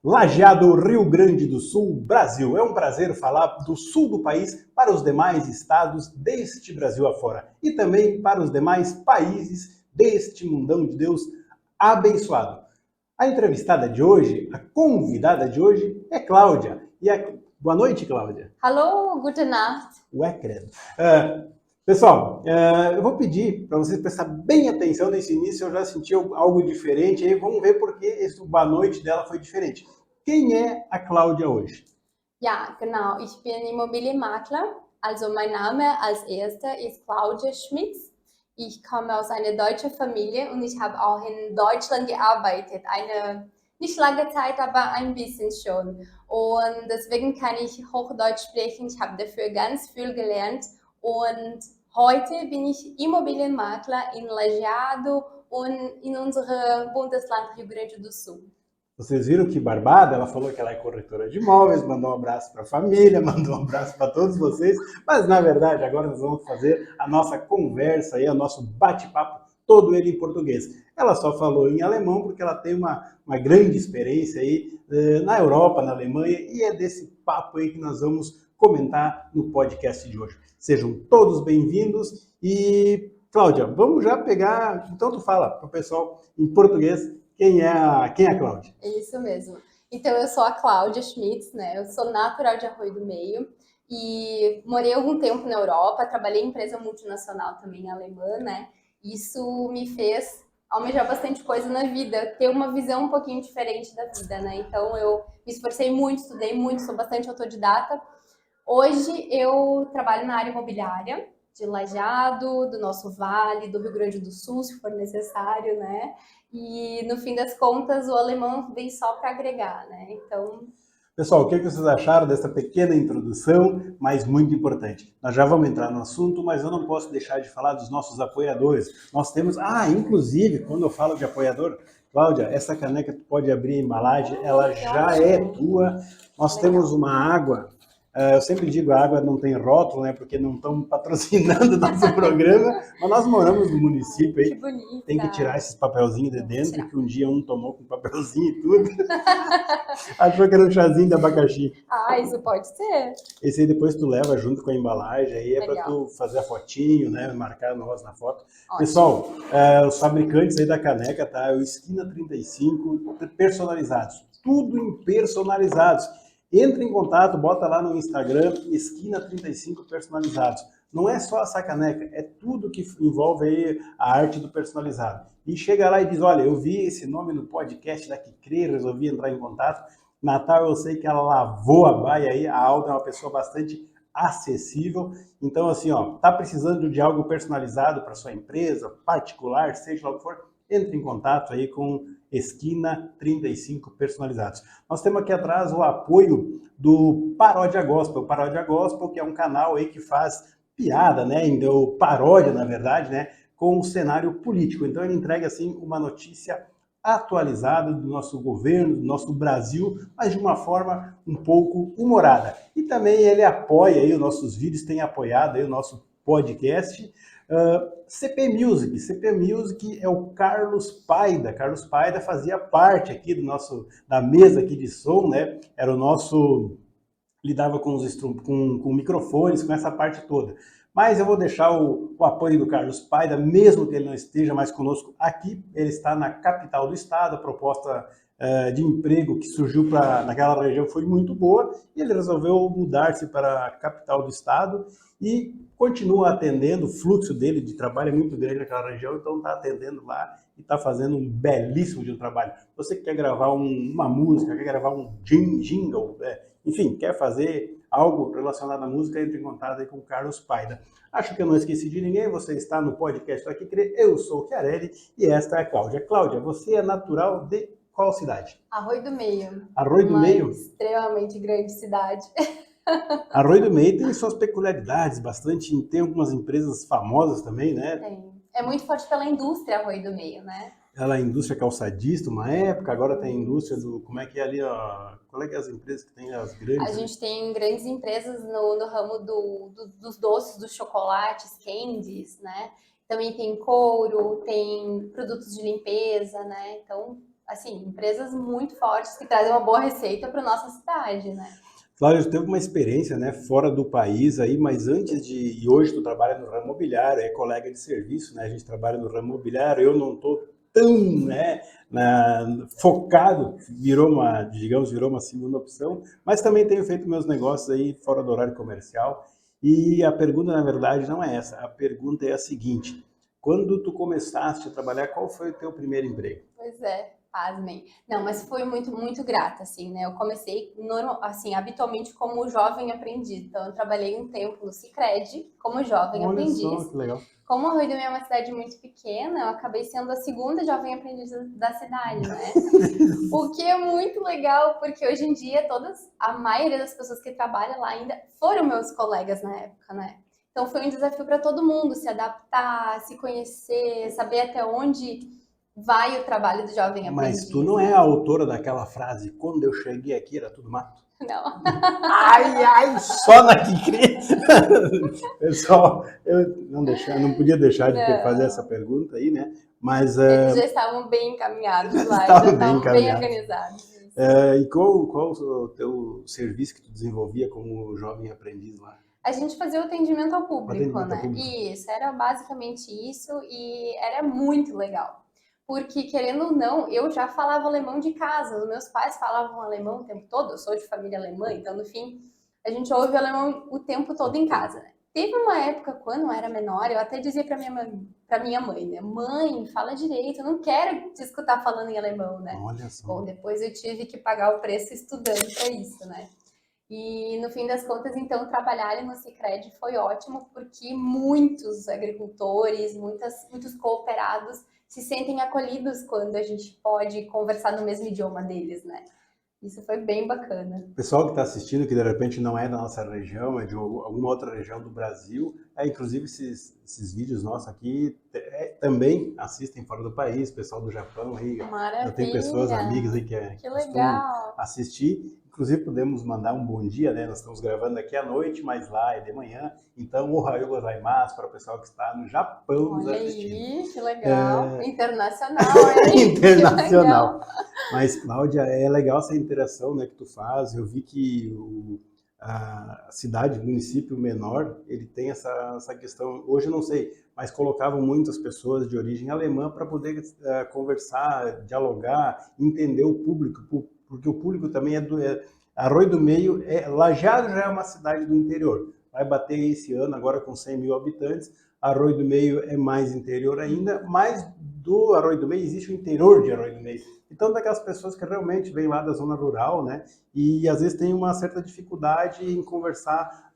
Lajeado, Rio Grande do Sul, Brasil. É um prazer falar do sul do país para os demais estados deste Brasil afora e também para os demais países deste mundão de Deus abençoado. A entrevistada de hoje, a convidada de hoje é Cláudia. Boa noite, Cláudia. Hallo, gute Nacht. Ué, credo. Pessoal, eu vou pedir para vocês prestar bem atenção nesse início, eu já senti algo diferente, aí vamos ver porque esse boa noite dela foi diferente. Quem é a Cláudia hoje? Ja, genau. Ich bin Immobilienmakler. Also mein Name als erster ist Claudia Schmitz. Ich komme aus einer deutschen Familie und ich habe auch in Deutschland gearbeitet. Eine nicht lange Zeit, aber ein bisschen schon. Und deswegen kann ich Hochdeutsch sprechen. Ich habe dafür ganz viel gelernt. Und heute bin ich Immobilienmakler in Lajeado und in unserem Bundesland Rio Grande do Sul. Vocês viram que barbada? Ela falou que ela é corretora de imóveis, mandou um abraço para a família, mandou um abraço para todos vocês, mas na verdade agora nós vamos fazer a nossa conversa aí, o nosso bate-papo, todo ele em português. Ela só falou em alemão porque ela tem uma grande experiência aí na Europa, na Alemanha, e é desse papo aí que nós vamos comentar no podcast de hoje. Sejam todos bem-vindos e, Cláudia, vamos já pegar, então tu fala para o pessoal em português quem é a Cláudia. Isso mesmo. Então, eu sou a Cláudia Schmitz, né? Eu sou natural de Arroio do Meio e morei algum tempo na Europa, trabalhei em empresa multinacional também alemã, né? Isso me fez almejar bastante coisa na vida, ter uma visão um pouquinho diferente da vida, né? Então, eu me esforcei muito, estudei muito, sou bastante autodidata. Hoje, eu trabalho na área imobiliária, de Lajeado, do nosso vale, do Rio Grande do Sul, se for necessário, né? E, no fim das contas, o alemão vem só para agregar, né? Então... Pessoal, o que vocês acharam dessa pequena introdução, mas muito importante? Nós já vamos entrar no assunto, mas eu não posso deixar de falar dos nossos apoiadores. Nós temos... inclusive, quando eu falo de apoiador, Cláudia, essa caneca tu pode abrir a embalagem, ela já é tua. Nós temos uma água... Eu sempre digo, a água não tem rótulo, né? Porque não estão patrocinando o nosso programa, mas nós moramos no município aí. Que bonita. Tem que tirar esses papelzinhos de dentro, que um dia um tomou com papelzinho e tudo. Achou que era um chazinho de abacaxi. Isso pode ser. Esse aí depois tu leva junto com a embalagem, aí é para tu fazer a fotinho, né? Marcar nós na foto. Ótimo. Pessoal, os fabricantes aí da caneca, tá? O Esquina 35, personalizados. Tudo em personalizados. Entre em contato, bota lá no Instagram, Esquina 35 Personalizados. Não é só essa caneca, é tudo que envolve aí a arte do personalizado. E chega lá e diz, olha, eu vi esse nome no podcast da Kikre, resolvi entrar em contato. Natal, eu sei que ela lavou a baia aí, a Alda é uma pessoa bastante acessível. Então, assim, tá precisando de algo personalizado para sua empresa, particular, seja lá o que for, entre em contato aí com Esquina 35 Personalizados. Nós temos aqui atrás o apoio do Paródia Gospel. O Paródia Gospel, que é um canal aí que faz piada, né? Então, paródia, na verdade, né? Com o cenário político. Então, ele entrega, assim, uma notícia atualizada do nosso governo, do nosso Brasil, mas de uma forma um pouco humorada. E também ele apoia aí os nossos vídeos, tem apoiado aí o nosso podcast. CP Music é o Carlos Paida. Carlos Paida fazia parte aqui da mesa aqui de som, né? Era o nosso... lidava com com microfones, com essa parte toda. Mas eu vou deixar o apoio do Carlos Paida, mesmo que ele não esteja mais conosco aqui. Ele está na capital do estado, a proposta de emprego que surgiu naquela região foi muito boa, e ele resolveu mudar-se para a capital do estado e continua atendendo. O fluxo dele de trabalho é muito grande naquela região, então está atendendo lá e está fazendo um belíssimo de trabalho. Você que quer gravar uma música, quer gravar um jingle, enfim, quer fazer algo relacionado à música, entre em contato aí com o Carlos Paida. Acho que eu não esqueci de ninguém, você está no podcast Aqui Crer, eu sou o Chiarelli e esta é a Cláudia. Cláudia, você é natural de qual cidade? Arroio do Meio. Arroio do Meio? Extremamente grande cidade. Arroio do Meio tem suas peculiaridades, tem algumas empresas famosas também, né? Tem. É muito forte pela indústria Arroio do Meio, né? Ela é indústria calçadista uma época, agora tem a indústria do... Como é que é ali, qual é que é as empresas que tem as grandes? A gente tem grandes empresas no ramo dos doces, dos chocolates, candies, né? Também tem couro, tem produtos de limpeza, né? Então, assim, empresas muito fortes que trazem uma boa receita para nossa cidade, né? Cláudia, tu teve uma experiência, né, fora do país aí, mas e hoje tu trabalha no ramo imobiliário, é colega de serviço, né, a gente trabalha no ramo imobiliário, eu não tô tão, né, focado, virou uma segunda opção, mas também tenho feito meus negócios aí fora do horário comercial, e a pergunta, na verdade, não é essa, a pergunta é a seguinte: quando tu começaste a trabalhar, qual foi o teu primeiro emprego? Pois é, pasmem. Não, mas foi muito, muito grata, assim, né? Eu comecei, assim, habitualmente como jovem aprendiz. Então, eu trabalhei um tempo no Sicredi como jovem Olha só, aprendiz. que legal. Como a Arroio do Meio é uma cidade muito pequena, eu acabei sendo a segunda jovem aprendiz da cidade, né? O que é muito legal, porque hoje em dia a maioria das pessoas que trabalham lá ainda foram meus colegas na época, né? Então foi um desafio para todo mundo se adaptar, se conhecer, saber até onde vai o trabalho do jovem Mas tu aprendiz, não é né? a autora daquela frase, quando eu cheguei aqui era tudo mato? Não. Ai, ai, só na que crê. Pessoal, eu não podia deixar de fazer essa Não. pergunta aí, né? Mas Eles já estavam bem encaminhados lá, já estava bem estavam bem encaminhado. organizados. E qual o teu serviço que tu desenvolvia como jovem aprendiz lá? A gente fazia o atendimento ao público, Atendimento ao né? público? Isso, era basicamente isso e era muito legal. Porque, querendo ou não, eu já falava alemão de casa, os meus pais falavam alemão o tempo todo, eu sou de família alemã, então, no fim, a gente ouve alemão o tempo todo em casa, né? Teve uma época, quando eu era menor, eu até dizia para minha mãe, né? Mãe, fala direito, eu não quero te escutar falando em alemão, né? Olha só. Bom, depois eu tive que pagar o preço estudando para isso, né? E no fim das contas, então, trabalhar no Sicredi foi ótimo porque muitos agricultores, muitos cooperados se sentem acolhidos quando a gente pode conversar no mesmo idioma deles, né? Isso foi bem bacana. O pessoal que está assistindo, que de repente não é da nossa região, é de alguma outra região do Brasil, inclusive esses vídeos nossos aqui também assistem fora do país, pessoal do Japão aí. Maravilha! Eu tenho pessoas, amigas aí que costumam legal! assistir. Inclusive podemos mandar um bom dia, né? Nós estamos gravando aqui à noite, mas lá é de manhã. Então, ohayou gozaimasu para o pessoal que está no Japão nos assistindo. Olha aí, que legal! Internacional, hein? Internacional. Mas, Cláudia, é legal essa interação, né, que tu faz. Eu vi que a cidade, o município menor, ele tem essa questão. Hoje eu não sei, mas colocavam muitas pessoas de origem alemã para poder conversar, dialogar, entender o público, porque o público também Arroio do Meio, Lajeado já é uma cidade do interior. Vai bater esse ano agora com 100 mil habitantes. Arroio do Meio é mais interior ainda, mas do Arroio do Meio existe o interior de Arroio do Meio. Então, daquelas pessoas que realmente vêm lá da zona rural, né? E às vezes tem uma certa dificuldade em conversar,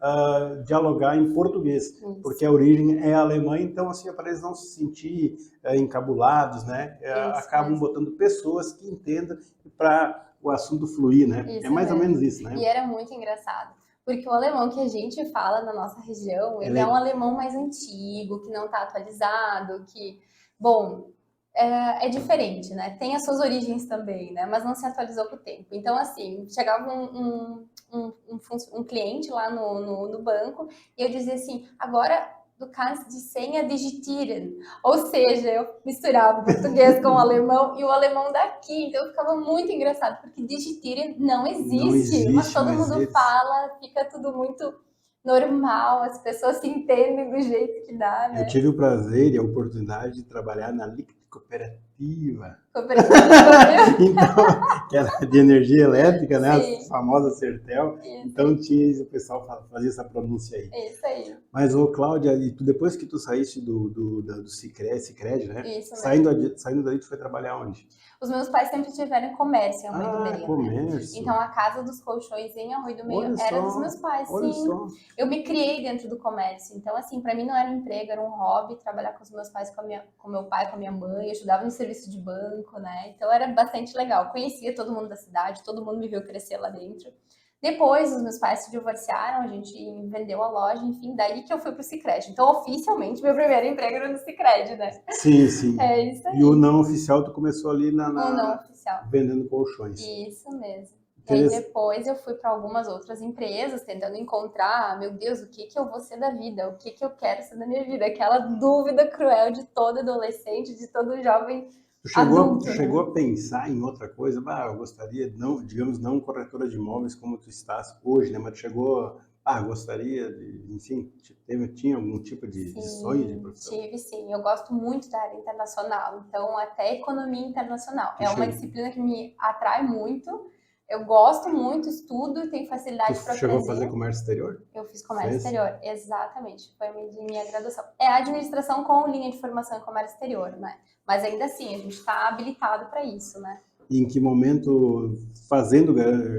dialogar em português, porque a origem é alemã, então, assim, para eles não se sentir encabulados, né? Acabam botando pessoas que entendam para o assunto fluir, né? Isso é mais ou menos isso, né? E era muito engraçado. Porque o alemão que a gente fala na nossa região, ele é um alemão mais antigo, que não está atualizado, que, bom, é diferente, né? Tem as suas origens também, né? Mas não se atualizou com o tempo. Então, assim, chegava um cliente lá no banco e eu dizia assim, agora do caso de senha digitieren. Ou seja, eu misturava o português com o alemão e o alemão daqui. Então ficava muito engraçado, porque digitieren não existe, mas todo mundo fala, fica tudo muito normal, as pessoas se entendem do jeito que dá, né? Eu tive o prazer e a oportunidade de trabalhar na Liquid Cooperativa. Então, que era de energia elétrica, né? A famosa Sertel. Isso. Então tinha o pessoal fazia essa pronúncia aí. Isso aí. Mas, Cláudia, depois que tu saíste do Sicredi, né? Isso saindo dali, tu foi trabalhar onde? Os meus pais sempre tiveram comércio em Arroio do Meio. Comércio. Né? Então a casa dos colchões em Arroio do Meio era dos meus pais, sim. Só. Eu me criei dentro do comércio. Então, assim, para mim não era um emprego, era um hobby trabalhar com os meus pais, com meu pai, com a minha mãe. Eu ajudava no serviço de banco, né? Então era bastante legal. Conhecia todo mundo da cidade, todo mundo me viu crescer lá dentro. Depois, os meus pais se divorciaram, a gente vendeu a loja, enfim, daí que eu fui pro Sicredi. Então, oficialmente, meu primeiro emprego era no Sicredi, né? Sim, sim. É isso aí. E o não oficial, tu começou ali O não oficial. vendendo colchões. Isso mesmo. E aí depois eu fui para algumas outras empresas, tentando encontrar, meu Deus, o que eu vou ser da vida? O que eu quero ser da minha vida? Aquela dúvida cruel de todo adolescente, de todo jovem adulto, Tu chegou né? a pensar em outra coisa? Eu gostaria, não, digamos, não corretora de imóveis como tu estás hoje, né? Mas tu chegou, gostaria de, enfim, tinha algum tipo de sonho de Sim, profissão? tive sim. Eu gosto muito da área internacional, então até economia internacional. Tu, É uma che, disciplina que me atrai muito. Eu gosto muito, estudo e tenho tu facilidade para chegou a fazer aprender. comércio exterior? Eu fiz comércio Fez? exterior, exatamente. Foi a minha graduação. É administração com linha de formação em comércio exterior, né? Mas ainda assim, a gente está habilitado para isso, né? E em que momento,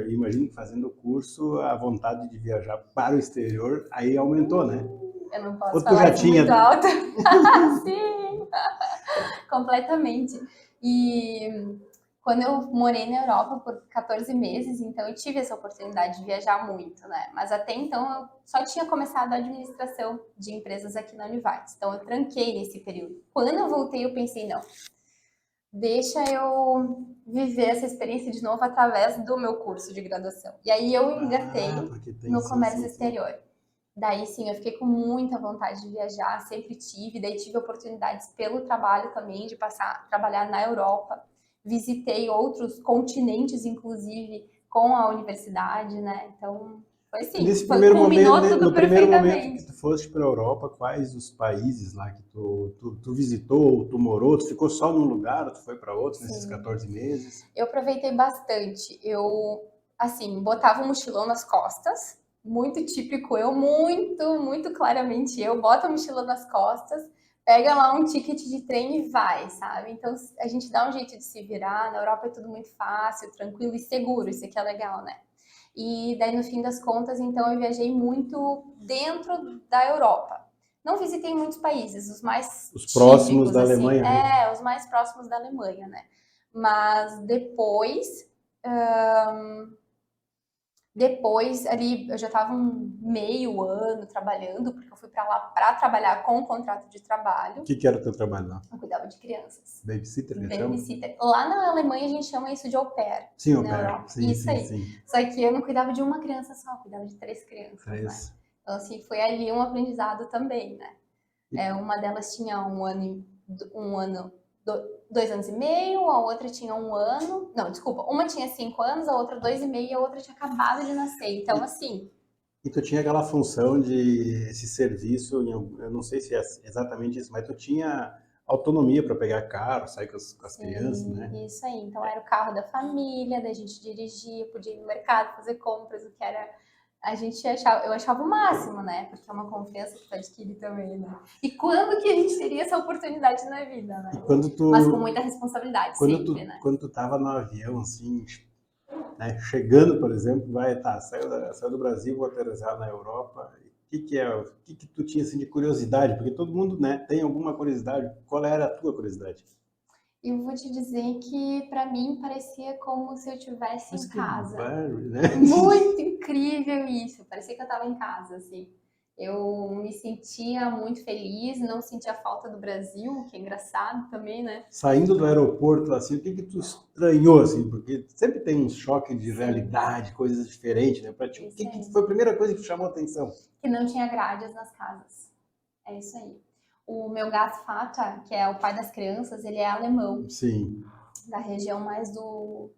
imagino que fazendo o curso, a vontade de viajar para o exterior aí aumentou, né? Eu não posso Ou tu falar já isso muito tinha. alto. Sim, completamente. E quando eu morei na Europa por 14 meses, então eu tive essa oportunidade de viajar muito, né? Mas até então eu só tinha começado a administração de empresas aqui na Univates. Então eu tranquei nesse período. Quando eu voltei, eu pensei, não, deixa eu viver essa experiência de novo através do meu curso de graduação. E aí eu engatei Porque tem, no sim, comércio sim, sim. exterior. Daí sim, eu fiquei com muita vontade de viajar, sempre tive, daí tive oportunidades pelo trabalho também de passar a trabalhar na Europa. Visitei outros continentes, inclusive, com a universidade, né? Então, foi assim, Nesse foi, primeiro momento, combinou tudo no primeiro momento que perfeitamente. tu foste para a Europa, quais os países lá que tu visitou, tu morou, tu ficou só num lugar, ou tu foi para outros nesses Sim, 14 meses? eu aproveitei bastante. Eu, assim, botava um mochilão nas costas, muito típico eu, muito claramente eu, boto a mochila nas costas, pega lá um ticket de trem e vai, sabe? Então a gente dá um jeito de se virar. Na Europa é tudo muito fácil, tranquilo e seguro, isso aqui é legal, né? E daí, no fim das contas, então eu viajei muito dentro da Europa. Não visitei muitos países, os mais Os próximos típicos, da assim, Alemanha, né? os mais próximos da Alemanha, né? Mas depois ali eu já estava um meio ano trabalhando, porque eu fui para lá para trabalhar com um contrato de O trabalho. que era o teu trabalho lá? Eu cuidava de crianças. Babysitter, que chama? Babysitter. Lá na Alemanha a gente chama isso de au pair, Sim, au na pair. Europa. Sim, Isso sim, aí. sim. Só que eu não cuidava de uma criança só, eu cuidava de 3 crianças, né? Três. Então, assim, foi ali um aprendizado também, né? E, Uma delas tinha um ano, 2 anos e meio, a outra tinha 1 ano. Não, desculpa, uma tinha 5 anos, a outra 2 e meio, e a outra tinha acabado de nascer. Então, e, assim, e tu tinha aquela função de esse serviço, eu não sei se é exatamente isso, mas tu tinha autonomia para pegar carro, sair com as crianças, né? sim, isso aí. Então era o carro da família, da gente dirigia, podia ir no mercado fazer compras, o que era. Eu achava o máximo, né? Porque é uma confiança que tu adquire também, né? E quando que a gente teria essa oportunidade na vida, E né? quando Mas com muita responsabilidade, sempre, né? quando tu tava no avião, assim, né, chegando, por exemplo, saiu do Brasil, vou aterrissar na Europa, o que que tu tinha, assim, de curiosidade? Porque todo mundo, né, tem alguma curiosidade. Qual era a tua curiosidade? Eu vou te dizer que para mim parecia como se eu estivesse Mas em que casa. bárbaro, né? Muito incrível isso, parecia que eu estava em casa, assim. Eu me sentia muito feliz, não sentia falta do Brasil, que é engraçado também, né? Saindo do aeroporto, assim, o que que tu estranhou, assim? Porque sempre tem um choque de Sim, realidade, coisas diferentes, né? Pra ti, o isso que que aí. foi a primeira coisa que te chamou a atenção? Que não tinha grades nas casas. É isso aí. O meu gato Fata, que é o pai das crianças, ele é alemão, Sim, da região mais se eu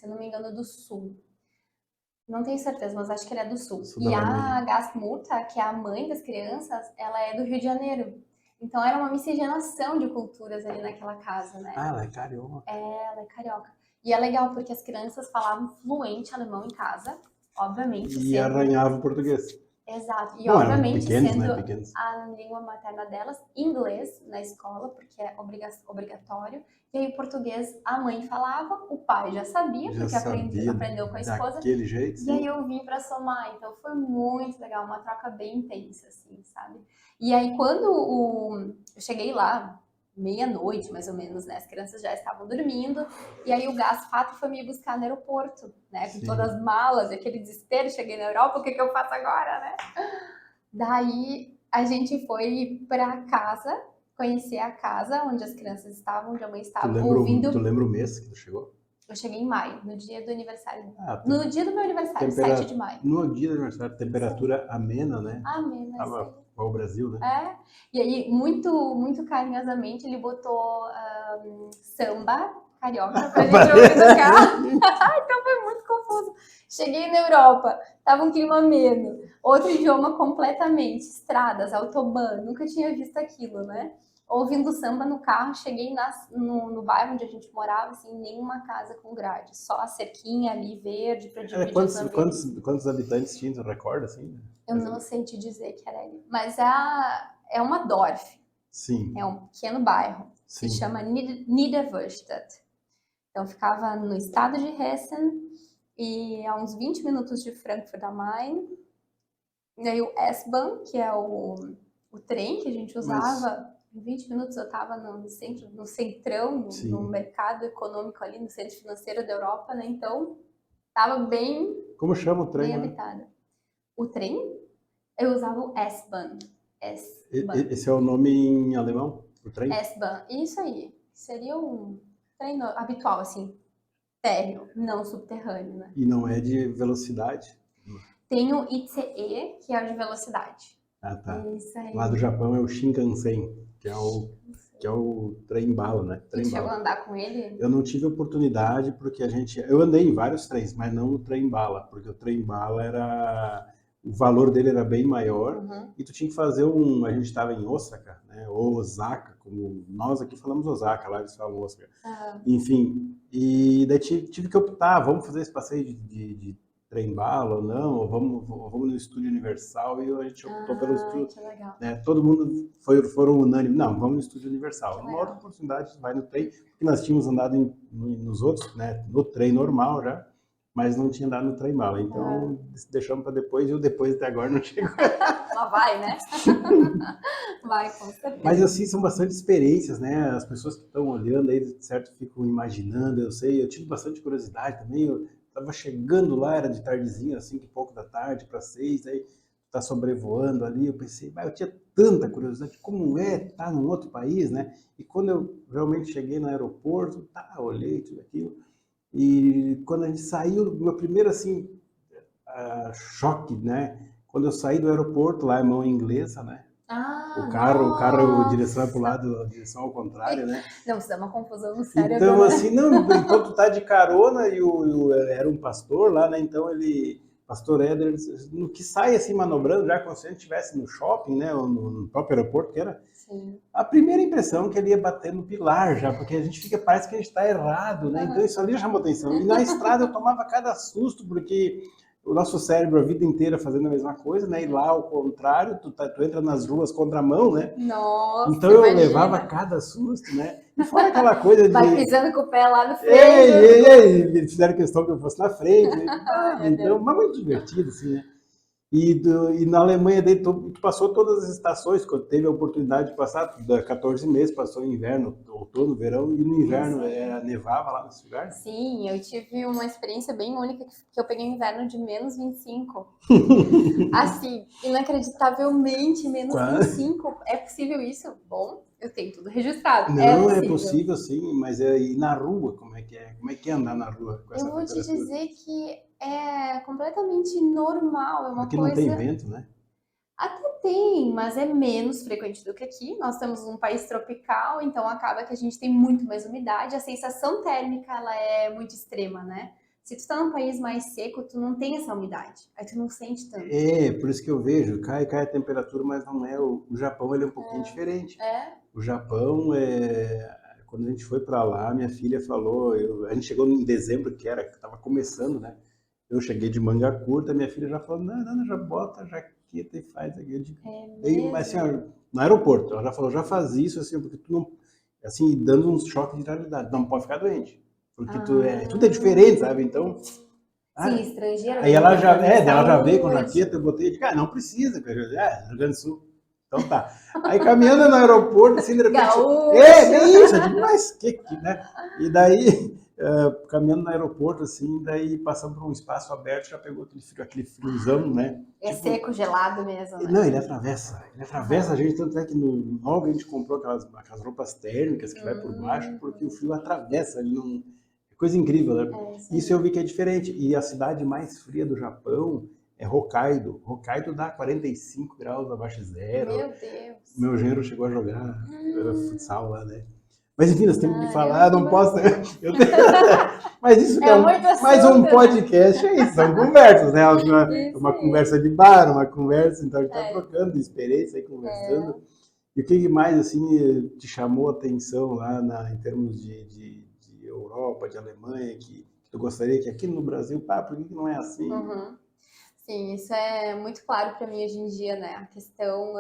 não me engano, do sul. Não tenho certeza, mas acho que ele é do do sul. sul da E Alemanha. a Gasmuta, que é a mãe das crianças, ela é do Rio de Janeiro. Então era uma miscigenação de culturas ali naquela casa, né? Ah, ela é carioca. Ela é carioca. E é legal porque as crianças falavam fluente alemão em casa, obviamente E sendo arranhava o português. exato, e Bom, eram obviamente pequenos, sendo né? Pequenos. a língua materna delas, inglês na escola, porque é obrigatório. E aí o português a mãe falava, o pai já sabia, Já porque sabia aprendeu com a esposa, daquele jeito, e aí sim. eu vim para somar, então foi muito legal, uma troca bem intensa, assim, sabe? E aí quando eu cheguei lá, meia-noite mais ou menos, né? As crianças já estavam dormindo, e aí o Gas Pato foi me buscar no aeroporto, né? Com todas Sim. as malas, aquele desespero, cheguei na Europa, o que que eu faço agora, né? Daí a gente foi para casa, conhecer a casa onde as crianças estavam, onde a mãe estava, Tu ouvindo. lembra o mês que tu chegou? Eu cheguei em maio, no dia do aniversário. Ah, No dia do meu aniversário, 7 de tempera... maio. no dia do aniversário, Isso aí. temperatura amena, né? Amém, é isso Tava aí. igual o Brasil, né? E aí, muito carinhosamente, ele botou samba carioca pra gente ouvir no carro. Então foi muito confuso. Cheguei na Europa, tava um clima ameno, outro idioma completamente, estradas, autobahn, nunca tinha visto aquilo, né? Ouvindo samba no carro, cheguei no bairro onde a gente morava, assim, nenhuma casa com grade, só a cerquinha ali verde para dividir os ambientes. Quantos habitantes tinha, tu recorda, assim? Eu não sei te dizer que era ali, mas é uma Dorf. Sim. É um pequeno bairro. Sim. Se chama Niederwörstadt. Então ficava no estado de Hessen e a uns 20 minutos de Frankfurt am Main. E aí o S-Bahn, que é o trem que a gente usava, em 20 minutos eu estava no centrão, no mercado econômico ali, no centro financeiro da Europa, né? Então estava bem... Como chama o trem? Bem habitada. O trem? Eu usava o S-Bahn. Esse é o nome em alemão? O trem? S-Bahn. Isso aí. Seria um trem habitual, assim, térreo, não subterrâneo, né? E não é de velocidade? Tem o ICE, que é o de velocidade. Ah, tá. Isso aí. Lá do Japão é o Shinkansen, que é o trem-bala, né? Você chegou a andar com ele? Eu não tive oportunidade, porque eu andei em vários trens, mas não o trem-bala, porque o trem-bala o valor dele era bem maior, e tu tinha que fazer a gente estava em Osaka, né? Ou Osaka, como nós aqui falamos Osaka, lá eles falam Osaka. Enfim, e daí tive que optar, vamos fazer esse passeio de trem-bala ou não, ou vamos no Estúdio Universal, e a gente optou pelo Estúdio. Que legal. Né? Todo mundo foram unânime, não, vamos no Estúdio Universal. Numa outra oportunidade, vai no trem, porque nós tínhamos andado nos outros, né, no trem normal já, mas não tinha andado no trem-bala. Então, deixamos para depois, e o depois até agora não chegou. Lá vai, né? Vai, com certeza. Mas assim, são bastante experiências, né? As pessoas que estão olhando aí, certo, ficam imaginando, eu tive bastante curiosidade também, eu estava chegando lá, era de tardezinha, 5 e pouco da tarde para 6, aí tá sobrevoando ali, eu pensei, eu tinha tanta curiosidade, como estar num outro país, né? E quando eu realmente cheguei no aeroporto, olhei tudo aquilo, e quando a gente saiu, meu primeiro, assim, choque, né? Quando eu saí do aeroporto, lá é mão inglesa, né? O carro, a direção é pro lado, a direção ao contrário, né? Não, isso dá uma confusão no cérebro. Então, assim, enquanto tu tá de carona, era um pastor lá, né? Então pastor Éder, no que sai assim manobrando, já como se a gente estivesse no shopping, né? Ou no próprio aeroporto, que era. Sim. A primeira impressão que ele ia bater no pilar já, porque a gente parece que a gente está errado, né? Então isso ali chamou atenção. E na estrada eu tomava cada susto, porque o nosso cérebro a vida inteira fazendo a mesma coisa, né? E lá ao contrário, tu entra nas ruas contramão, né? Nossa, então eu levava cada susto, né? E fora aquela coisa de... Vai pisando com o pé lá no frente. Eles fizeram questão que eu fosse na frente. Então, mas muito divertido, assim, né? E na Alemanha daí, tu passou todas as estações, quando teve a oportunidade de passar, 14 meses, passou inverno, outono, verão, e no inverno nevava lá nesse lugar? Sim, eu tive uma experiência bem única, que eu peguei um inverno de menos 25. Assim, inacreditavelmente menos 25. É possível isso? Bom, eu tenho tudo registrado. Não, é possível sim, mas e na rua, como é que é? Como é que é andar na rua com essa temperatura? Eu vou te dizer que é completamente normal, é uma Porque coisa... não tem vento, né? Até tem, mas é menos frequente do que aqui. Nós temos um país tropical, então acaba que a gente tem muito mais umidade. A sensação térmica, ela é muito extrema, né? Se tu tá num país mais seco, tu não tem essa umidade. Aí tu não sente tanto. Por isso que eu vejo, cai a temperatura, mas não é. O Japão, ele é um pouquinho diferente. O Japão, quando a gente foi para lá, minha filha falou, a gente chegou em dezembro, que estava começando, né? Eu cheguei de manga curta, minha filha já falou, não, já bota a jaqueta e faz aqui. Eu digo, mas assim, no aeroporto, ela já falou, já faz isso, assim, porque tu não, assim, dando um choque de realidade, não pode ficar doente, porque tudo é diferente, sabe? Então, sim, estrangeiro. Aí ela já veio com a jaqueta, eu botei, de não precisa, cara, Rio Grande do Sul. Então tá. Aí caminhando no aeroporto, assim, de repente. Bem isso, eu digo, mas que, né? E daí, caminhando no aeroporto, assim, daí passando por um espaço aberto, já pegou aquele friozão, né? É tipo, seco, gelado mesmo, né? Não, ele atravessa a gente, tanto é que logo a gente comprou aquelas roupas térmicas que vai por baixo, porque o frio atravessa, ele não... Coisa incrível, né? Isso eu vi que é diferente. E a cidade mais fria do Japão é Hokkaido. Hokkaido dá 45 graus abaixo de zero. Meu Deus. Meu genro chegou a jogar futsal lá, né? Mas enfim, nós temos que falar, não posso... Mas isso é mais um podcast, é isso, são conversas, né? Uma conversa de bar, uma conversa, então a gente está trocando experiência, aí, conversando. E o que mais, assim, te chamou a atenção lá em termos de Europa, de Alemanha, que tu gostaria que aqui no Brasil, por que não é assim? Sim, isso é muito claro para mim hoje em dia, né? A questão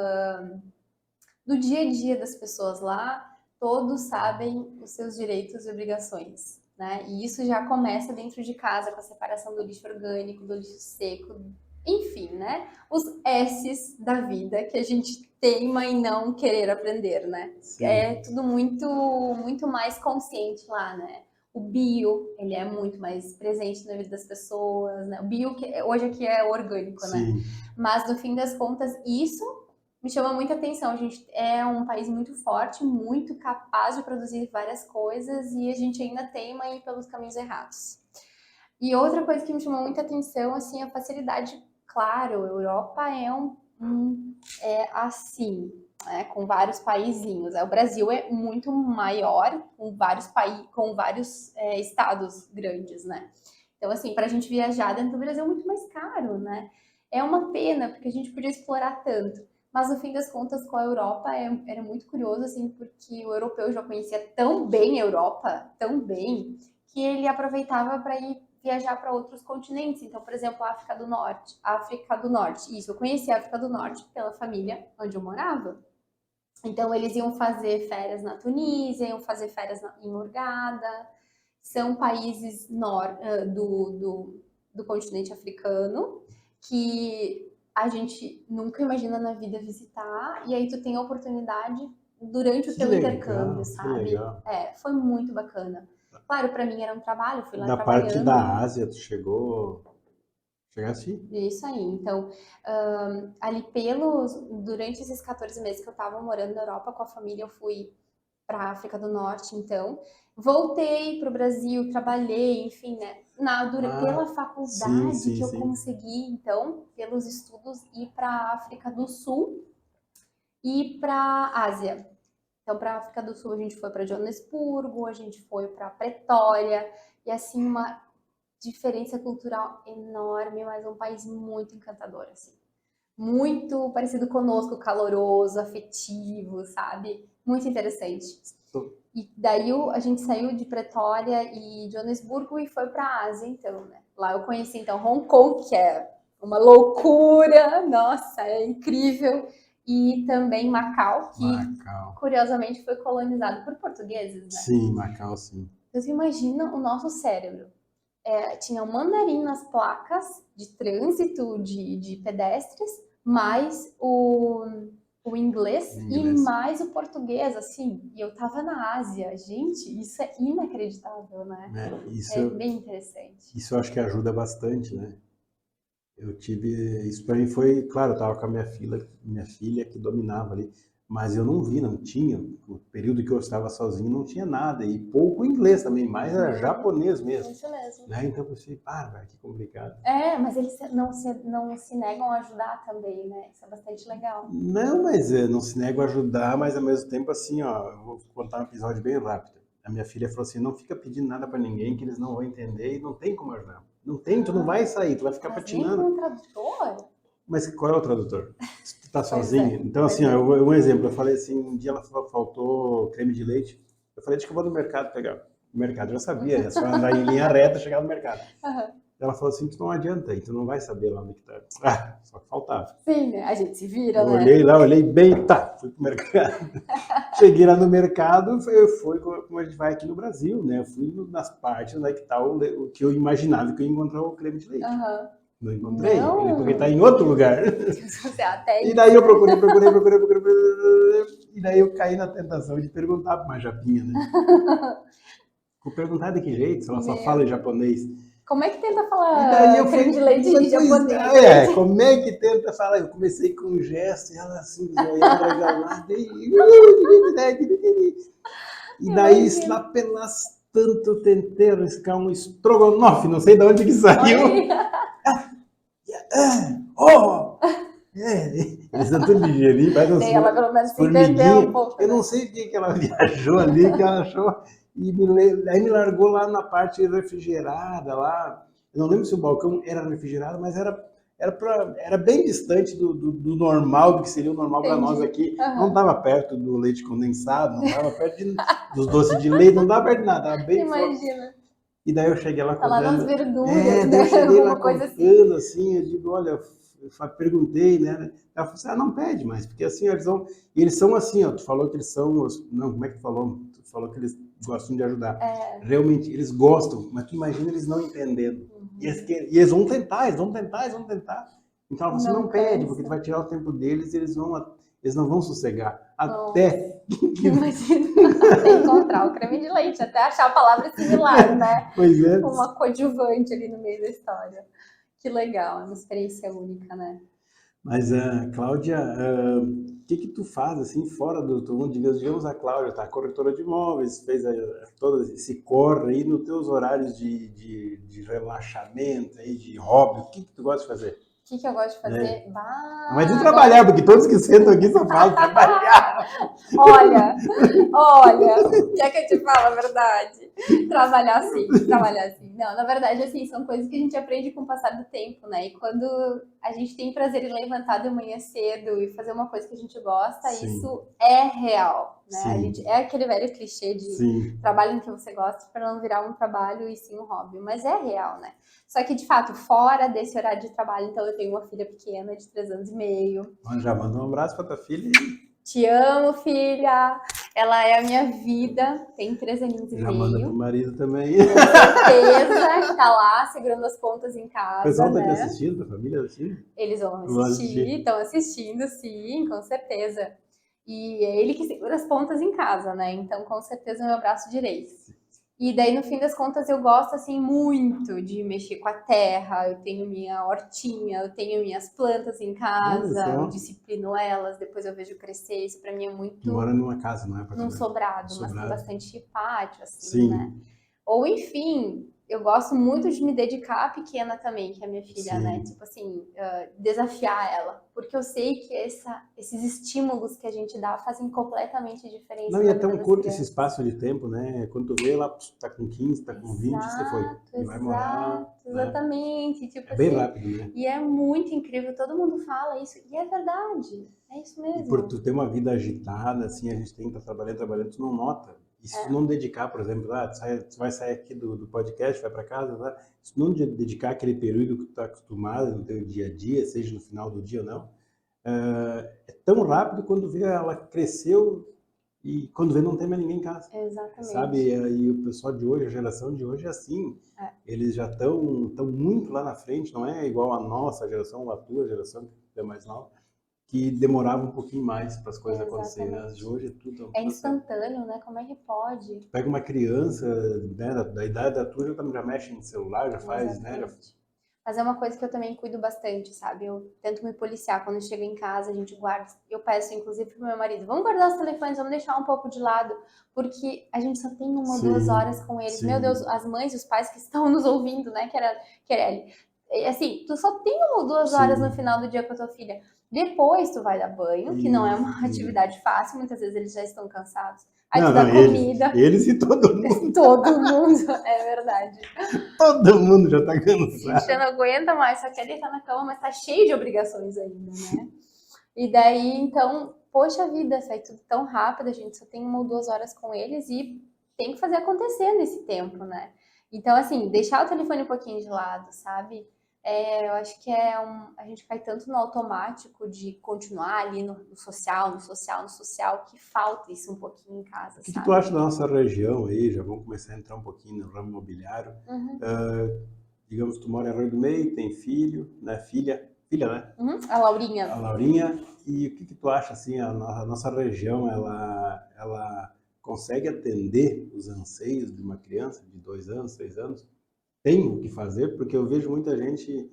do dia a dia das pessoas lá, todos sabem os seus direitos e obrigações, né? E isso já começa dentro de casa, com a separação do lixo orgânico, do lixo seco, enfim, né? Os S's da vida que a gente teima em não querer aprender, né? Sim. É tudo muito mais consciente lá, né? O bio, ele é muito mais presente na vida das pessoas, né? O bio, que hoje aqui é orgânico, sim, né? Mas, no fim das contas, isso me chama muita atenção. A gente é um país muito forte, muito capaz de produzir várias coisas e a gente ainda teima a ir pelos caminhos errados. E outra coisa que me chamou muita atenção, assim, a facilidade. Claro, a Europa é assim, né, com vários paizinhos. O Brasil é muito maior, com vários estados grandes, né? Então, assim, para a gente viajar dentro do Brasil é muito mais caro, né? É uma pena, porque a gente podia explorar tanto. Mas, no fim das contas, com a Europa, era muito curioso, assim, porque o europeu já conhecia tão bem a Europa, tão bem, que ele aproveitava para ir viajar para outros continentes. Então, por exemplo, a África do Norte. Isso, eu conheci a África do Norte pela família onde eu morava. Então, eles iam fazer férias na Tunísia, iam fazer férias em Hurghada. São países do continente africano que a gente nunca imagina na vida visitar. E aí tu tem a oportunidade durante o teu intercâmbio, sabe? Foi muito bacana. Claro, para mim era um trabalho, fui lá trabalhando. Da parte da Ásia, tu chegasse? Isso aí. Então, durante esses 14 meses que eu estava morando na Europa com a família, eu fui para a África do Norte, então. Voltei para o Brasil, trabalhei, enfim, né? Pela faculdade que eu consegui, então, pelos estudos, ir para a África do Sul e para a Ásia. Então, para a África do Sul, a gente foi para Joanesburgo, a gente foi para Pretória, e assim, uma diferença cultural enorme, mas um país muito encantador, assim. Muito parecido conosco, caloroso, afetivo, sabe? Muito interessante. E daí a gente saiu de Pretória e Joanesburgo e foi para a Ásia, então, né? Lá eu conheci, então, Hong Kong, que é uma loucura, nossa, é incrível. E também Macau, que curiosamente foi colonizado por portugueses, né? Sim, Macau, sim. Então, você imagina o nosso cérebro. Tinha um mandarim nas placas de trânsito de pedestres, mais o inglês e mais o português, assim. E eu tava na Ásia. Gente, isso é inacreditável, né? É bem interessante. Isso eu acho que ajuda bastante, né? Isso para mim foi, claro, eu tava com a minha filha que dominava ali, mas eu não tinha, o período que eu estava sozinho não tinha nada, e pouco inglês também, mais era japonês mesmo. Isso mesmo. Né? Então eu pensei, que complicado. Mas eles não se negam a ajudar também, né? Isso é bastante legal. Não, mas não se negam a ajudar, mas ao mesmo tempo assim, ó, eu vou contar um episódio bem rápido. A minha filha falou assim, não fica pedindo nada para ninguém que eles não vão entender e não tem como ajudar. Não tem, tu não vai sair, tu vai ficar patinando. Nem com um tradutor? Mas qual é o tradutor? Se tu tá sozinho. Então, assim, ó, um exemplo. Eu falei assim, um dia ela faltou creme de leite. Eu falei, deixa que eu vou no mercado pegar. O mercado eu já sabia, é só andar em linha reta e chegar no mercado. Ela falou assim, tu não adianta, tu não vai saber lá onde que tá. Só que faltava. Sim, né? A gente se vira, né? Olhei lá, olhei bem, fui pro mercado. Cheguei lá no mercado, foi como a gente vai aqui no Brasil, né? Eu fui nas partes onde é que tá o que eu imaginava que eu ia encontrar o creme de leite. Não encontrei, porque tá em outro lugar. E daí eu procurei. E daí eu caí na tentação de perguntar para uma japinha, né? Vou perguntar de que jeito, se ela só fala em japonês. Como é que tenta falar creme de leite em japonês? Como é que tenta falar? Eu comecei com um gesto, e ela assim, olhando regalada, e daí, lá pelas tanto, eu tentei arriscar um estrogonofe, não sei de onde que saiu. Eles dão tudo de gelinho, vai dançando. Ela pelo menos se entendeu um pouco. Eu não sei o que ela viajou ali, que ela achou, aí me largou lá na parte refrigerada, lá. Eu não lembro se o balcão era refrigerado, mas era bem distante do normal, do que seria o normal para nós aqui. Não estava perto do leite condensado, não estava perto dos doces de leite, não estava perto de nada, estava bem Imagina. E daí eu cheguei lá contando. Tá lá nas verduras, né? Eu cheguei lá coisa contando, assim, eu digo, olha, eu perguntei, né? Ela falou assim, não pede mais, porque assim, eles são assim, ó, tu falou que eles são, não, como é que tu falou? Tu falou que eles gostam de ajudar. Realmente, eles gostam, mas tu imagina eles não entendendo. E eles vão tentar. Então ela falou assim, não pede, porque tu vai tirar o tempo deles e eles não vão sossegar. Até... Imagina, até encontrar o creme de leite, até achar a palavra similar, né? Pois é. Uma coadjuvante ali no meio da história. Que legal, é uma experiência única, né? Mas, Cláudia, o que tu faz, assim, fora do teu mundo? Digamos, a Cláudia tá corretora de imóveis, fez todo esse corre aí nos teus horários de relaxamento, aí, de hobby, o que tu gosta de fazer? O que eu gosto de fazer? Mas de trabalhar, porque todos que sentam aqui só falam trabalhar. Olha, quer que eu te fale a verdade? Trabalhar sim. Não, na verdade, assim, são coisas que a gente aprende com o passar do tempo, né? E quando a gente tem prazer em levantar de manhã cedo e fazer uma coisa que a gente gosta, isso é real, né? A gente, é aquele velho clichê de trabalho em que você gosta para não virar um trabalho e sim um hobby, mas é real, né? Só que, de fato, fora desse horário de trabalho, então eu tenho uma filha pequena de 3 anos e meio. Já manda um abraço para tua filha. Te amo, filha. Ela é a minha vida. Tem 3 aninhos e meio. Já manda pro marido também. Com certeza, tá lá segurando as pontas em casa. O pessoal tá aqui assistindo, a família assistindo? Eles vão assistir, estão assistindo, sim, com certeza. E é ele que segura as pontas em casa, né? Então, com certeza, é o meu braço direito. E daí, no fim das contas, eu gosto, assim, muito de mexer com a terra. Eu tenho minha hortinha, eu tenho minhas plantas em casa, eu disciplino elas, depois eu vejo crescer. Isso pra mim é muito... Tu mora numa casa, não é? Num sobrado, mas tem bastante pátio, assim, né? Ou, enfim, eu gosto muito de me dedicar à pequena também, que é a minha filha, né? Tipo assim, desafiar ela. Porque eu sei que esses estímulos que a gente dá fazem completamente diferença. Não, e é tão curto esse espaço de tempo, né? Quando tu vê lá, tá com 15, tá com 20, você foi. Vai morar. Exatamente. Né? Tipo, bem rápido, né? E é muito incrível, todo mundo fala isso. E é verdade, é isso mesmo. E por tu ter uma vida agitada, assim, a gente tem que estar trabalhando, tu não nota. E se tu não dedicar, por exemplo, tu vai sair aqui do podcast, vai para casa, tá? Se tu não dedicar aquele período que tu tá acostumado no teu dia a dia, seja no final do dia ou não, é tão rápido quando vê ela cresceu e quando vê não tem mais ninguém em casa. Exatamente. Sabe? E o pessoal de hoje, a geração de hoje é assim. Eles já estão muito lá na frente, não é igual a nossa geração, a tua geração, que é mais nova, que demorava um pouquinho mais para as coisas acontecerem. Né? De hoje é tudo... É instantâneo, né? Como é que pode? Tu pega uma criança, né, da idade da tua, já mexe no celular, já faz, né? Mas é uma coisa que eu também cuido bastante, sabe? Eu tento me policiar. Quando eu chego em casa, a gente guarda... Eu peço, inclusive, pro meu marido, vamos guardar os telefones, vamos deixar um pouco de lado, porque a gente só tem 1 ou 2 horas com eles. Meu Deus, as mães e os pais que estão nos ouvindo, né, Quereli? Assim, tu só tem 1 ou 2 horas no final do dia com a tua filha. Depois tu vai dar banho, que não é uma atividade fácil, muitas vezes eles já estão cansados. Aí tu dá comida. Eles e todo mundo. Todo mundo, é verdade. Todo mundo já tá cansado. Já não aguenta mais, só quer deitar na cama, mas tá cheio de obrigações ainda, né? E daí, então, poxa vida, sai tudo tão rápido, a gente só tem 1 ou 2 horas com eles e tem que fazer acontecer nesse tempo, né? Então, assim, deixar o telefone um pouquinho de lado, sabe? Eu acho que a gente cai tanto no automático de continuar ali no social, que falta isso um pouquinho em casa, O que tu acha da nossa região aí? Já vamos começar a entrar um pouquinho no ramo imobiliário. Digamos, tu mora em Arroio do Meio, tem filho, né? Filha, né? A Laurinha. A Laurinha. E o que tu acha, assim, a nossa região, ela consegue atender os anseios de uma criança de 2 anos, 3 anos? Tem o que fazer, porque eu vejo muita gente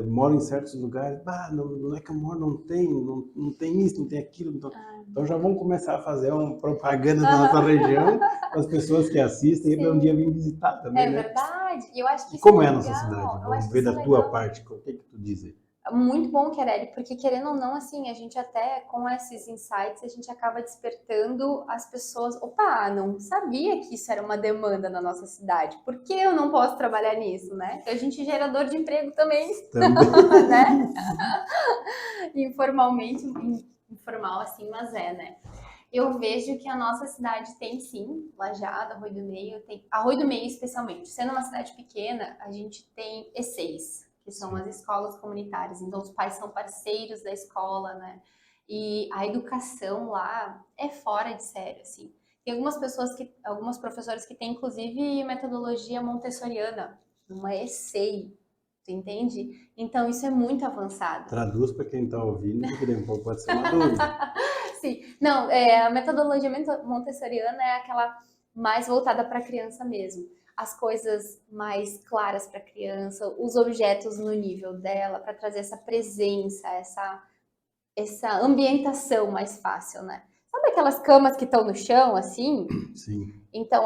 mora em certos lugares, não é que eu moro, não tem isso, não tem aquilo, então já vamos começar a fazer uma propaganda da nossa região para as pessoas que assistem e para um dia vir visitar também, né? É verdade, e eu acho que como é a nossa cidade? Vamos ver da tua parte, o que tu dizer? Muito bom, Quereli, porque querendo ou não, assim, a gente até, com esses insights, a gente acaba despertando as pessoas, opa, não sabia que isso era uma demanda na nossa cidade, por que eu não posso trabalhar nisso, né? Então, a gente é gerador de emprego também, né? Informalmente, informal assim, mas né? Eu vejo que a nossa cidade tem sim, Lajeado, Arroio do Meio, tem Arroio do Meio especialmente. Sendo uma cidade pequena, a gente tem E6, que são as escolas comunitárias. Então, os pais são parceiros da escola, né? E a educação lá é fora de sério, assim. Tem algumas professoras que têm, inclusive, metodologia montessoriana, uma ESEI, tu entende? Então, isso é muito avançado. Traduz para quem está ouvindo, porque pode ser uma dúvida. Sim, não, a metodologia montessoriana é aquela mais voltada para a criança mesmo. As coisas mais claras para a criança, os objetos no nível dela, para trazer essa presença, essa ambientação mais fácil, né? Sabe aquelas camas que estão no chão, assim? Sim. Então,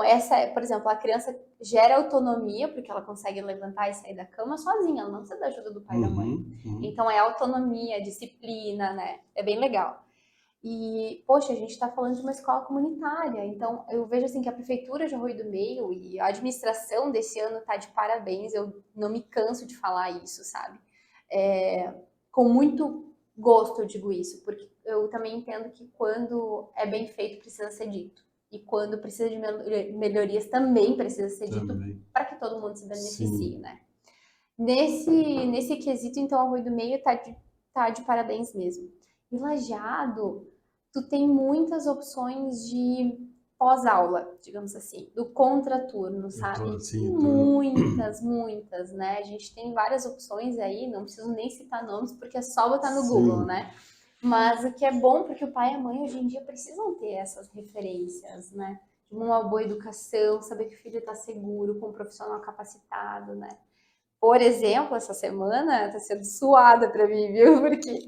por exemplo, a criança gera autonomia, porque ela consegue levantar e sair da cama sozinha, ela não precisa da ajuda do pai e da mãe. Então, é autonomia, disciplina, né? É bem legal. E, poxa, a gente está falando de uma escola comunitária, então eu vejo assim que a Prefeitura de Arroio do Meio e a administração desse ano está de parabéns, eu não me canso de falar isso, sabe? Com muito gosto eu digo isso, porque eu também entendo que quando é bem feito precisa ser dito. E quando precisa de melhorias também precisa ser dito para que todo mundo se beneficie, sim, né? Nesse quesito, então, Arroio do Meio tá de parabéns mesmo. E Lajeado, tu tem muitas opções de pós-aula, digamos assim, do contraturno, sabe? Sim, muitas, né? A gente tem várias opções aí, não preciso nem citar nomes, porque é só botar no Google, né? Mas o que é bom, porque o pai e a mãe hoje em dia precisam ter essas referências, né? De uma boa educação, saber que o filho está seguro, com um profissional capacitado, né? Por exemplo, essa semana tá sendo suada para mim, viu? Porque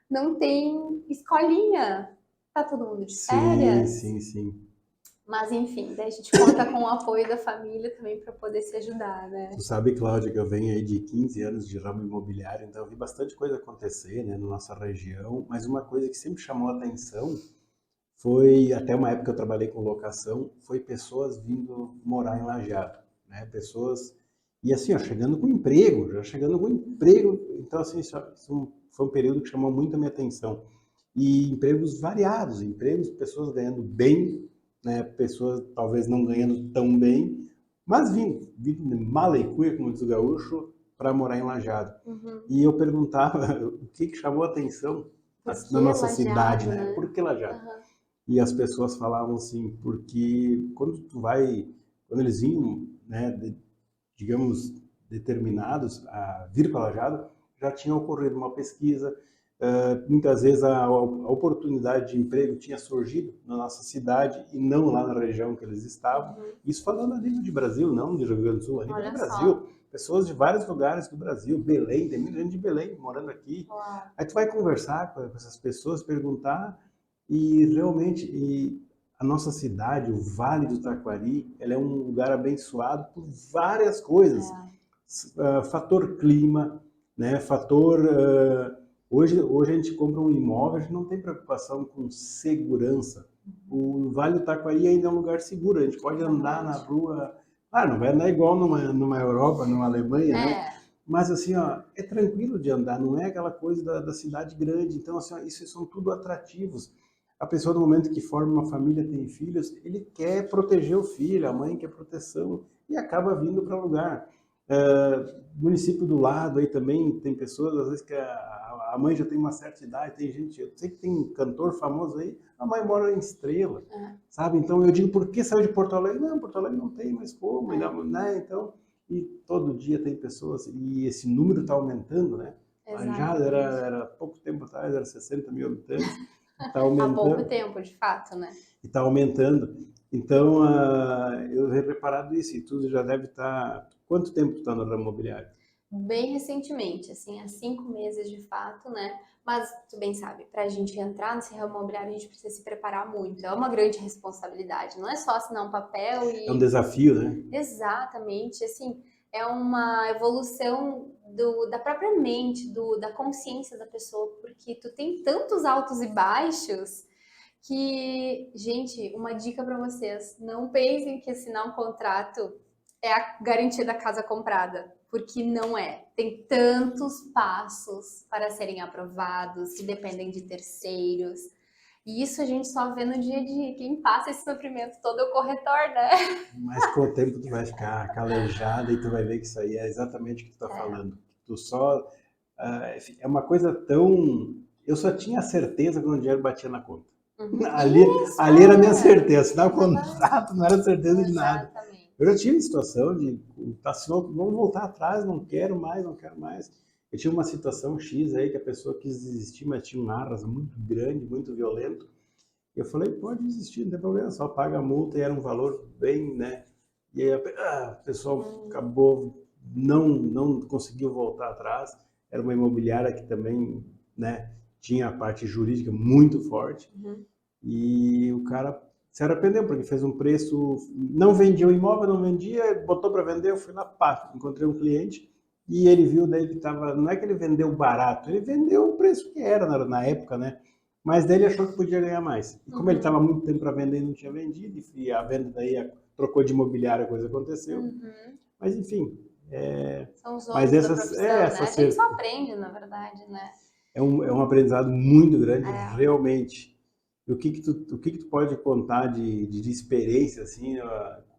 não tem escolinha. Tá todo mundo de férias. Sim. Mas enfim, daí a gente conta com o apoio da família também para poder se ajudar, né? Tu sabe, Cláudia, que eu venho aí de 15 anos de ramo imobiliário, então eu vi bastante coisa acontecer, né, na nossa região, mas uma coisa que sempre chamou a atenção foi, até uma época que eu trabalhei com locação, foi pessoas vindo morar em Lajeado, né? Pessoas, e assim, ó, chegando com emprego, então assim, isso foi um período que chamou muito a minha atenção. E empregos variados, pessoas ganhando bem, né? Pessoas talvez não ganhando tão bem, mas vindo de mala e cuia, como diz o gaúcho, para morar em Lajeado. E eu perguntava o que chamou a atenção na nossa cidade, né? Por que Lajeado? E as pessoas falavam assim, porque quando eles vinham, né, digamos, determinados a vir para Lajeado, já tinha ocorrido uma pesquisa, muitas vezes a oportunidade de emprego tinha surgido na nossa cidade e não lá na região que eles estavam. Isso falando a nível de Brasil, não de Rio Grande do Sul, a nível de Brasil. Pessoas de vários lugares do Brasil, Belém, tem muita gente de Belém morando aqui. Aí tu vai conversar com essas pessoas, perguntar, e realmente a nossa cidade, o Vale do Taquari, ela é um lugar abençoado por várias coisas. Fator clima, né? Hoje a gente compra um imóvel, a gente não tem preocupação com segurança. O Vale do Taquari ainda é um lugar seguro, a gente pode andar na rua, não vai andar igual numa Europa, numa Alemanha, né? Mas assim, ó, é tranquilo de andar, não é aquela coisa da cidade grande. Então, assim, ó, isso são tudo atrativos. A pessoa, no momento que forma uma família, tem filhos, ele quer proteger o filho, a mãe quer proteção e acaba vindo para o lugar. Município do lado aí também tem pessoas, às vezes que a mãe já tem uma certa idade, tem gente, eu sei que tem um cantor famoso aí, a mãe mora em Estrela, sabe? Então eu digo, por que saiu de Porto Alegre? Não, Porto Alegre não tem mais como, né? Então, e todo dia tem pessoas, e esse número está aumentando, né? Já era pouco tempo atrás, era 60 mil habitantes, está aumentando. Há pouco tempo, de fato, né? E está aumentando. Então, eu tenho reparado isso, e tu já deve estar... Quanto tempo tu está no ramo imobiliário? Bem recentemente, assim, há 5 meses de fato, né? Mas tu bem sabe, para a gente entrar nesse ramo imobiliário, a gente precisa se preparar muito. É uma grande responsabilidade, não é só assinar um papel e... É um desafio, né? Exatamente, assim, é uma evolução da própria mente, da consciência da pessoa, porque tu tem tantos altos e baixos que, gente, uma dica para vocês, não pensem que assinar um contrato é a garantia da casa comprada, porque não é. Tem tantos passos para serem aprovados, que dependem de terceiros. E isso a gente só vê no dia a dia. Quem passa esse sofrimento todo é o corretor, né? Mas com o tempo tu vai ficar calejada e tu vai ver que isso aí é exatamente o que tu tá falando. Tu só... enfim, é uma coisa tão... Eu só tinha certeza quando o dinheiro batia na conta. Ali era a minha certeza. Assinar o contrato não era certeza de nada. Eu já tive situação de... Vamos voltar atrás, não quero mais, não quero mais. Eu tinha uma situação X aí que a pessoa quis desistir, mas tinha um arras muito grande, muito violento. Eu falei, pode desistir, não tem problema, só paga a multa, e era um valor bem, né? E aí o pessoal acabou, não conseguiu voltar atrás. Era uma imobiliária que também, né, tinha a parte jurídica muito forte. E o cara se arrependeu, porque fez um preço, não vendia o imóvel, não vendia, botou para vender, eu fui lá, pá, encontrei um cliente, e ele viu daí que estava, não é que ele vendeu barato, ele vendeu o preço que era na época, né? Mas daí ele achou que podia ganhar mais. E como ele estava muito tempo para vender e não tinha vendido, e a venda daí trocou de imobiliária, a coisa aconteceu. Mas enfim. São os olhos da profissão, né? A gente só aprende, na verdade, né? É um aprendizado muito grande, realmente. E o que tu pode contar de experiência, assim?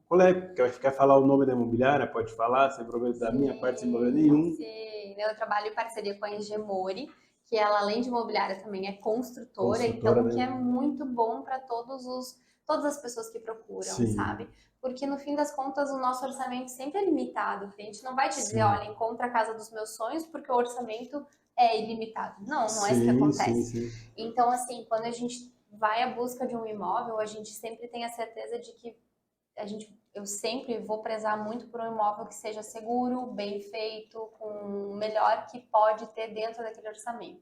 Qual é? Quer falar o nome da imobiliária? Pode falar, sem problema da minha parte, sem problema nenhum. Sim, eu trabalho em parceria com a Engemori, que ela, além de imobiliária, também é construtora, então que é muito bom para todas as pessoas que procuram, sabe? Porque no fim das contas o nosso orçamento sempre é limitado. O cliente não vai te dizer, olha, encontra a casa dos meus sonhos, porque o orçamento é ilimitado. Não é isso que acontece. Então, assim, quando a gente vai à busca de um imóvel, a gente sempre tem a certeza de que eu sempre vou prezar muito por um imóvel que seja seguro, bem feito, com o melhor que pode ter dentro daquele orçamento.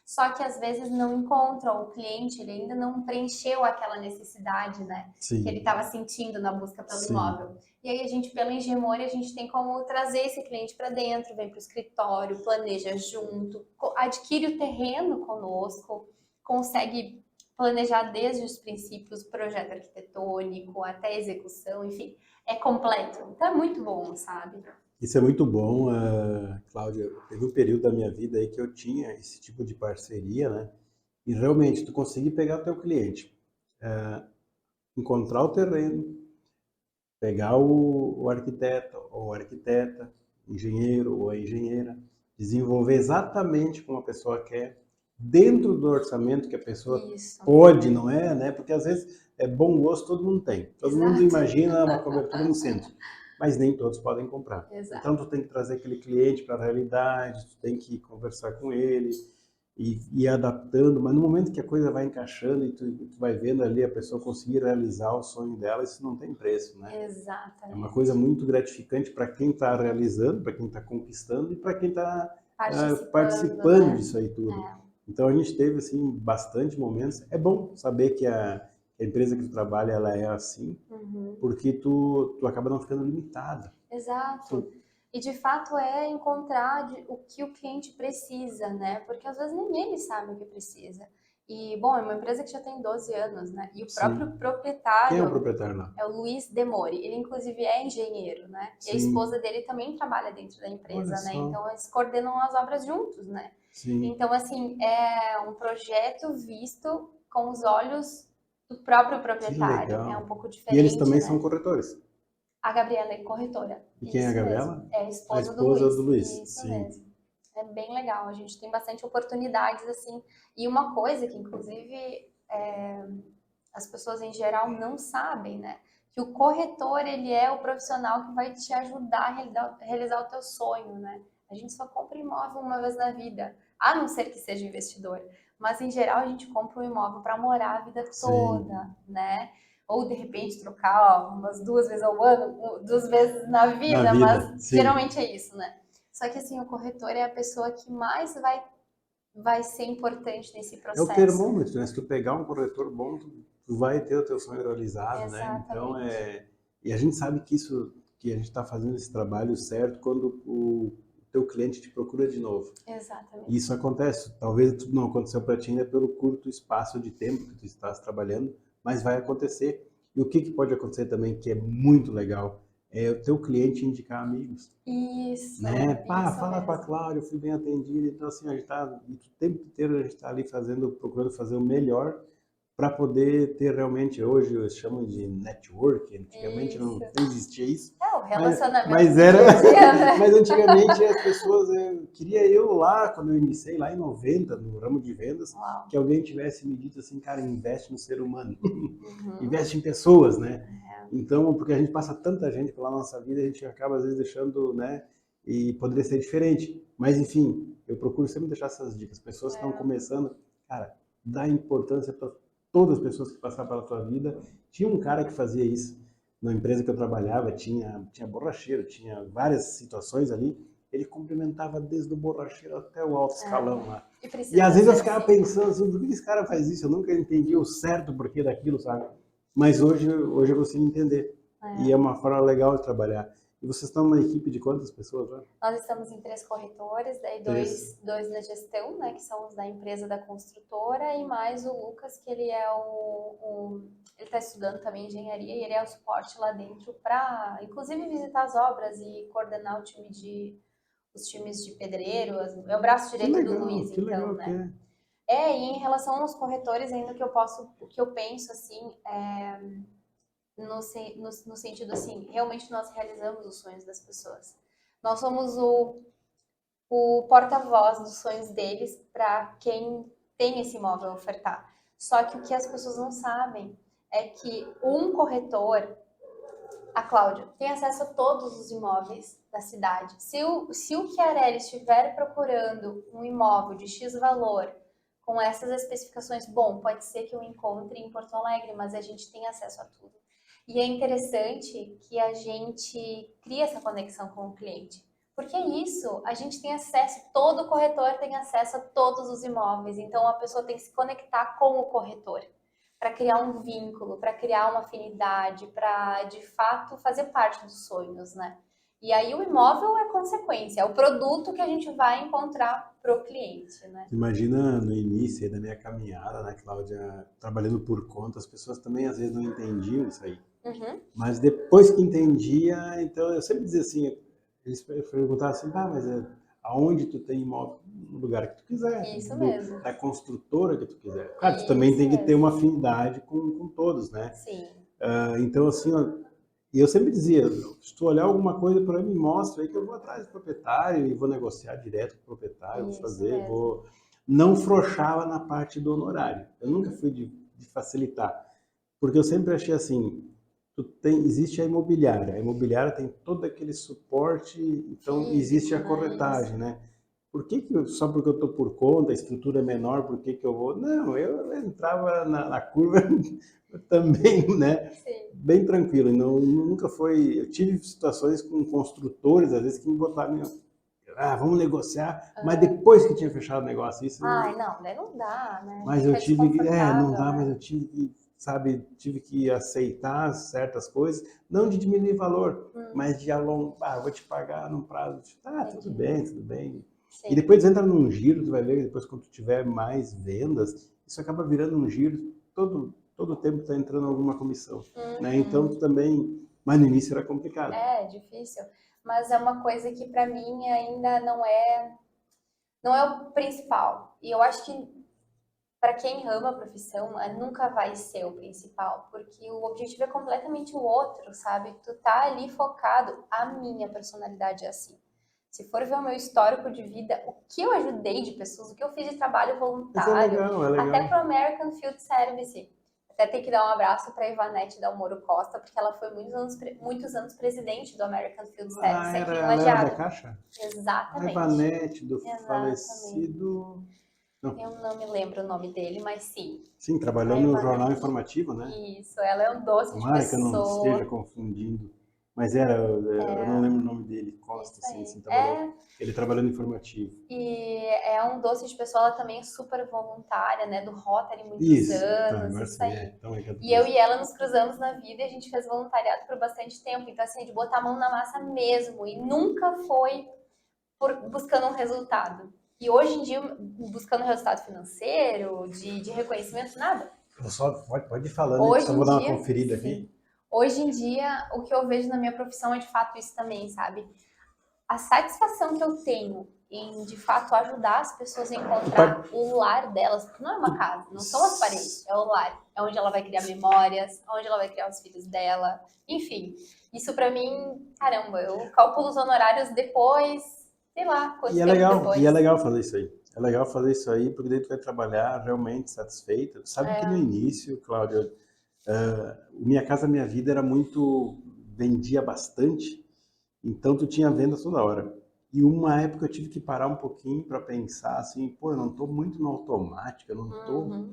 Só que às vezes não encontra, o cliente ele ainda não preencheu aquela necessidade, né? Que ele estava sentindo na busca pelo imóvel. E aí a gente, pela Engemori, a gente tem como trazer esse cliente para dentro, vem para o escritório, planeja junto, adquire o terreno conosco, consegue planejar desde os princípios, projeto arquitetônico até a execução, enfim, é completo. Então é muito bom, sabe? Isso é muito bom, Cláudia. Teve um período da minha vida aí que eu tinha esse tipo de parceria, né? E realmente tu conseguir pegar o teu cliente, encontrar o terreno, pegar o arquiteto ou arquiteta, engenheiro ou a engenheira, desenvolver exatamente como a pessoa quer, dentro do orçamento que a pessoa pode, não é, né? Porque às vezes bom gosto todo mundo tem. Todo mundo imagina uma cobertura no centro, mas nem todos podem comprar. Então tu tem que trazer aquele cliente para a realidade, tu tem que conversar com ele e ir adaptando, mas no momento que a coisa vai encaixando e tu vai vendo ali a pessoa conseguir realizar o sonho dela, isso não tem preço, né? Exatamente. É uma coisa muito gratificante para quem está realizando, para quem está conquistando e para quem está participando disso aí tudo. Então a gente teve assim bastante momentos. É bom saber que a empresa que tu trabalha ela é assim, porque tu acaba não ficando limitado. Exato. E de fato é encontrar o que o cliente precisa, né? Porque às vezes nem ele sabe o que precisa. E, bom, é uma empresa que já tem 12 anos, né? E o próprio proprietário... Quem é o proprietário lá? É o Luiz Demori. Ele, inclusive, é engenheiro, né? E a esposa dele também trabalha dentro da empresa, né? Então, eles coordenam as obras juntos, né? Então, assim, é um projeto visto com os olhos do próprio proprietário. É um pouco diferente, e eles também são corretores? A Gabriela é corretora. E quem é a Gabriela? É a esposa do Luiz. Isso mesmo. É bem legal. A gente tem bastante oportunidades, assim. E uma coisa que, inclusive, as pessoas em geral não sabem, né? Que o corretor, ele é o profissional que vai te ajudar a realizar o teu sonho, né? A gente só compra imóvel uma vez na vida, a não ser que seja investidor. Mas, em geral, a gente compra um imóvel para morar a vida toda, né? Ou, de repente, trocar umas 2 vezes ao ano, 2 vezes na vida, mas geralmente é isso, né? Só que, assim, o corretor é a pessoa que mais vai ser importante nesse processo. É o termômetro, né? Se tu pegar um corretor bom, tu vai ter o teu sonho realizado, né? Então, e a gente sabe que a gente está fazendo esse trabalho certo quando o teu cliente te procura de novo. Exatamente. Isso acontece. Talvez tudo não aconteceu para ti ainda pelo curto espaço de tempo que tu estás trabalhando, mas vai acontecer. E o que pode acontecer também, que é muito legal, é o teu cliente indicar amigos. Isso, Né? Pá, isso fala com a mesmo. Cláudia, eu fui bem atendido. Então, assim, a gente tá, o tempo inteiro a gente está ali procurando fazer o melhor para poder ter realmente, hoje eles chamam de network, antigamente Isso. não existia isso, É, o relacionamento mas do era, dia a dia, né? mas antigamente as pessoas, queria eu lá, quando eu iniciei lá em 90, no ramo de vendas, Uau. que alguém tivesse me dito assim, cara, investe no ser humano, Uhum. investe em pessoas, né? É. Então, porque a gente passa tanta gente pela nossa vida, a gente acaba às vezes deixando, né? E poderia ser diferente. Mas, enfim, eu procuro sempre deixar essas dicas. Pessoas que estão começando, cara, dá importância para todas as pessoas que passaram pela tua vida. Tinha um cara que fazia isso. Na empresa que eu trabalhava, tinha borracheiro, tinha várias situações ali. Ele cumprimentava desde o borracheiro até o alto escalão lá. E às vezes eu ficava pensando assim, por que esse cara faz isso? Eu nunca entendi o certo porquê daquilo, sabe? Mas hoje eu consigo entender. E é uma forma legal de trabalhar. E vocês estão numa equipe de quantas pessoas lá? Nós estamos em 3 corretores, daí dois na gestão, né, que são os da empresa da construtora, e mais o Lucas, que ele é ele está estudando também engenharia e ele é o suporte lá dentro para, inclusive, visitar as obras e coordenar os times de pedreiro, é o braço direito do Luiz, que então, legal né? que E em relação aos corretores, ainda o que eu penso, assim, no sentido assim, realmente nós realizamos os sonhos das pessoas. Nós somos o porta-voz dos sonhos deles para quem tem esse imóvel a ofertar. Só que o que as pessoas não sabem é que um corretor, a Cláudia, tem acesso a todos os imóveis da cidade. Se o Chiarelli estiver procurando um imóvel de X valor com essas especificações, bom, pode ser que eu encontre em Porto Alegre, mas a gente tem acesso a tudo. E é interessante que a gente cria essa conexão com o cliente. Porque é isso, a gente tem acesso, todo corretor tem acesso a todos os imóveis, então a pessoa tem que se conectar com o corretor para criar um vínculo, para criar uma afinidade, para de fato fazer parte dos sonhos, né? E aí o imóvel é consequência, é o produto que a gente vai encontrar para o cliente, né? Imagina no início da minha caminhada, né, Cláudia, trabalhando por conta, as pessoas também às vezes não entendiam isso aí. Uhum. Mas depois que entendia, então eu sempre dizia assim, eles perguntavam assim, mas aonde tu tem imóvel? No lugar que tu quiser, Isso mesmo. da construtora que tu quiser. Claro, tu também Isso tem que ter mesmo. uma afinidade com todos, né? Sim. Então, assim, ó, e eu sempre dizia, se tu olhar alguma coisa para mim, mostra aí que eu vou atrás do proprietário e vou negociar direto com o proprietário, vou fazer, vou... Não frouxava na parte do honorário. Eu nunca fui de facilitar, porque eu sempre achei assim, existe a imobiliária tem todo aquele suporte, então Físico, existe a né? corretagem, né? Por que só porque eu estou por conta, a estrutura é menor, por que eu vou? Não, eu entrava na curva também, né? Sim. Bem tranquilo. Não, nunca foi. Eu tive situações com construtores, às vezes, que me botavam, vamos negociar, mas depois que tinha fechado o negócio, isso. Ai, não, daí não dá, né? Mas eu Fica tive que, não desconfortável, dá, mas né? eu tive que, sabe, tive que aceitar certas coisas, não de diminuir valor, mas de alongar, vou te pagar num prazo, tudo bem, tudo bem. Sim. E depois entra num giro, tu vai ver, depois quando tu tiver mais vendas, isso acaba virando um giro, todo tempo tá entrando alguma comissão, né? Então tu também, mas no início era complicado. É difícil, mas é uma coisa que para mim ainda não é o principal. E eu acho que para quem ama a profissão, nunca vai ser o principal, porque o objetivo é completamente o outro, sabe? Tu tá ali focado, a minha personalidade é assim. Se for ver o meu histórico de vida, o que eu ajudei de pessoas, o que eu fiz de trabalho Mas é voluntário, legal, é até legal. pro American Field Service. Até tem que dar um abraço para a Ivanete Dalmoro Costa, porque ela foi muitos anos presidente do American Field Service aqui em Ela era da Lajeado. Caixa? A Exatamente. Ivanete, do Exatamente. falecido... Não. Eu não me lembro o nome dele, mas sim. Sim, trabalhou A no Ivanete. jornal informativo, né? Isso, ela é um doce de Tomara que eu não esteja pessoa. confundindo. Mas eu não lembro o nome dele, Costa, Isso assim, aí. trabalhou. Ele trabalhou no informativo. E é um doce de pessoa, ela também é super voluntária, né? Do Rotary muitos Isso, tá, anos, agora isso sim, aí. então é que eu E eu e ela nos cruzamos na vida e a gente fez voluntariado por bastante tempo. Então, assim, de botar a mão na massa mesmo. E nunca foi buscando um resultado. E hoje em dia, buscando resultado financeiro, de reconhecimento, nada. Pode ir falando aí, só vou dar uma conferida aqui. Hoje em dia, o que eu vejo na minha profissão é de fato isso também, sabe? A satisfação que eu tenho em, de fato, ajudar as pessoas a encontrar o lar delas, porque não é uma casa, não são as paredes, é o lar. É onde ela vai criar memórias, onde ela vai criar os filhos dela, enfim. Isso pra mim, caramba, eu calculo os honorários depois, sei lá, quanto tempo depois. E é legal fazer isso aí. É legal fazer isso aí, porque daí tu vai trabalhar realmente satisfeita. Sabe que no início, Cláudia, Minha Casa Minha Vida era muito... vendia bastante, então tu tinha vendas toda hora. E uma época eu tive que parar um pouquinho para pensar assim, pô, eu não estou muito no automático, eu não estou...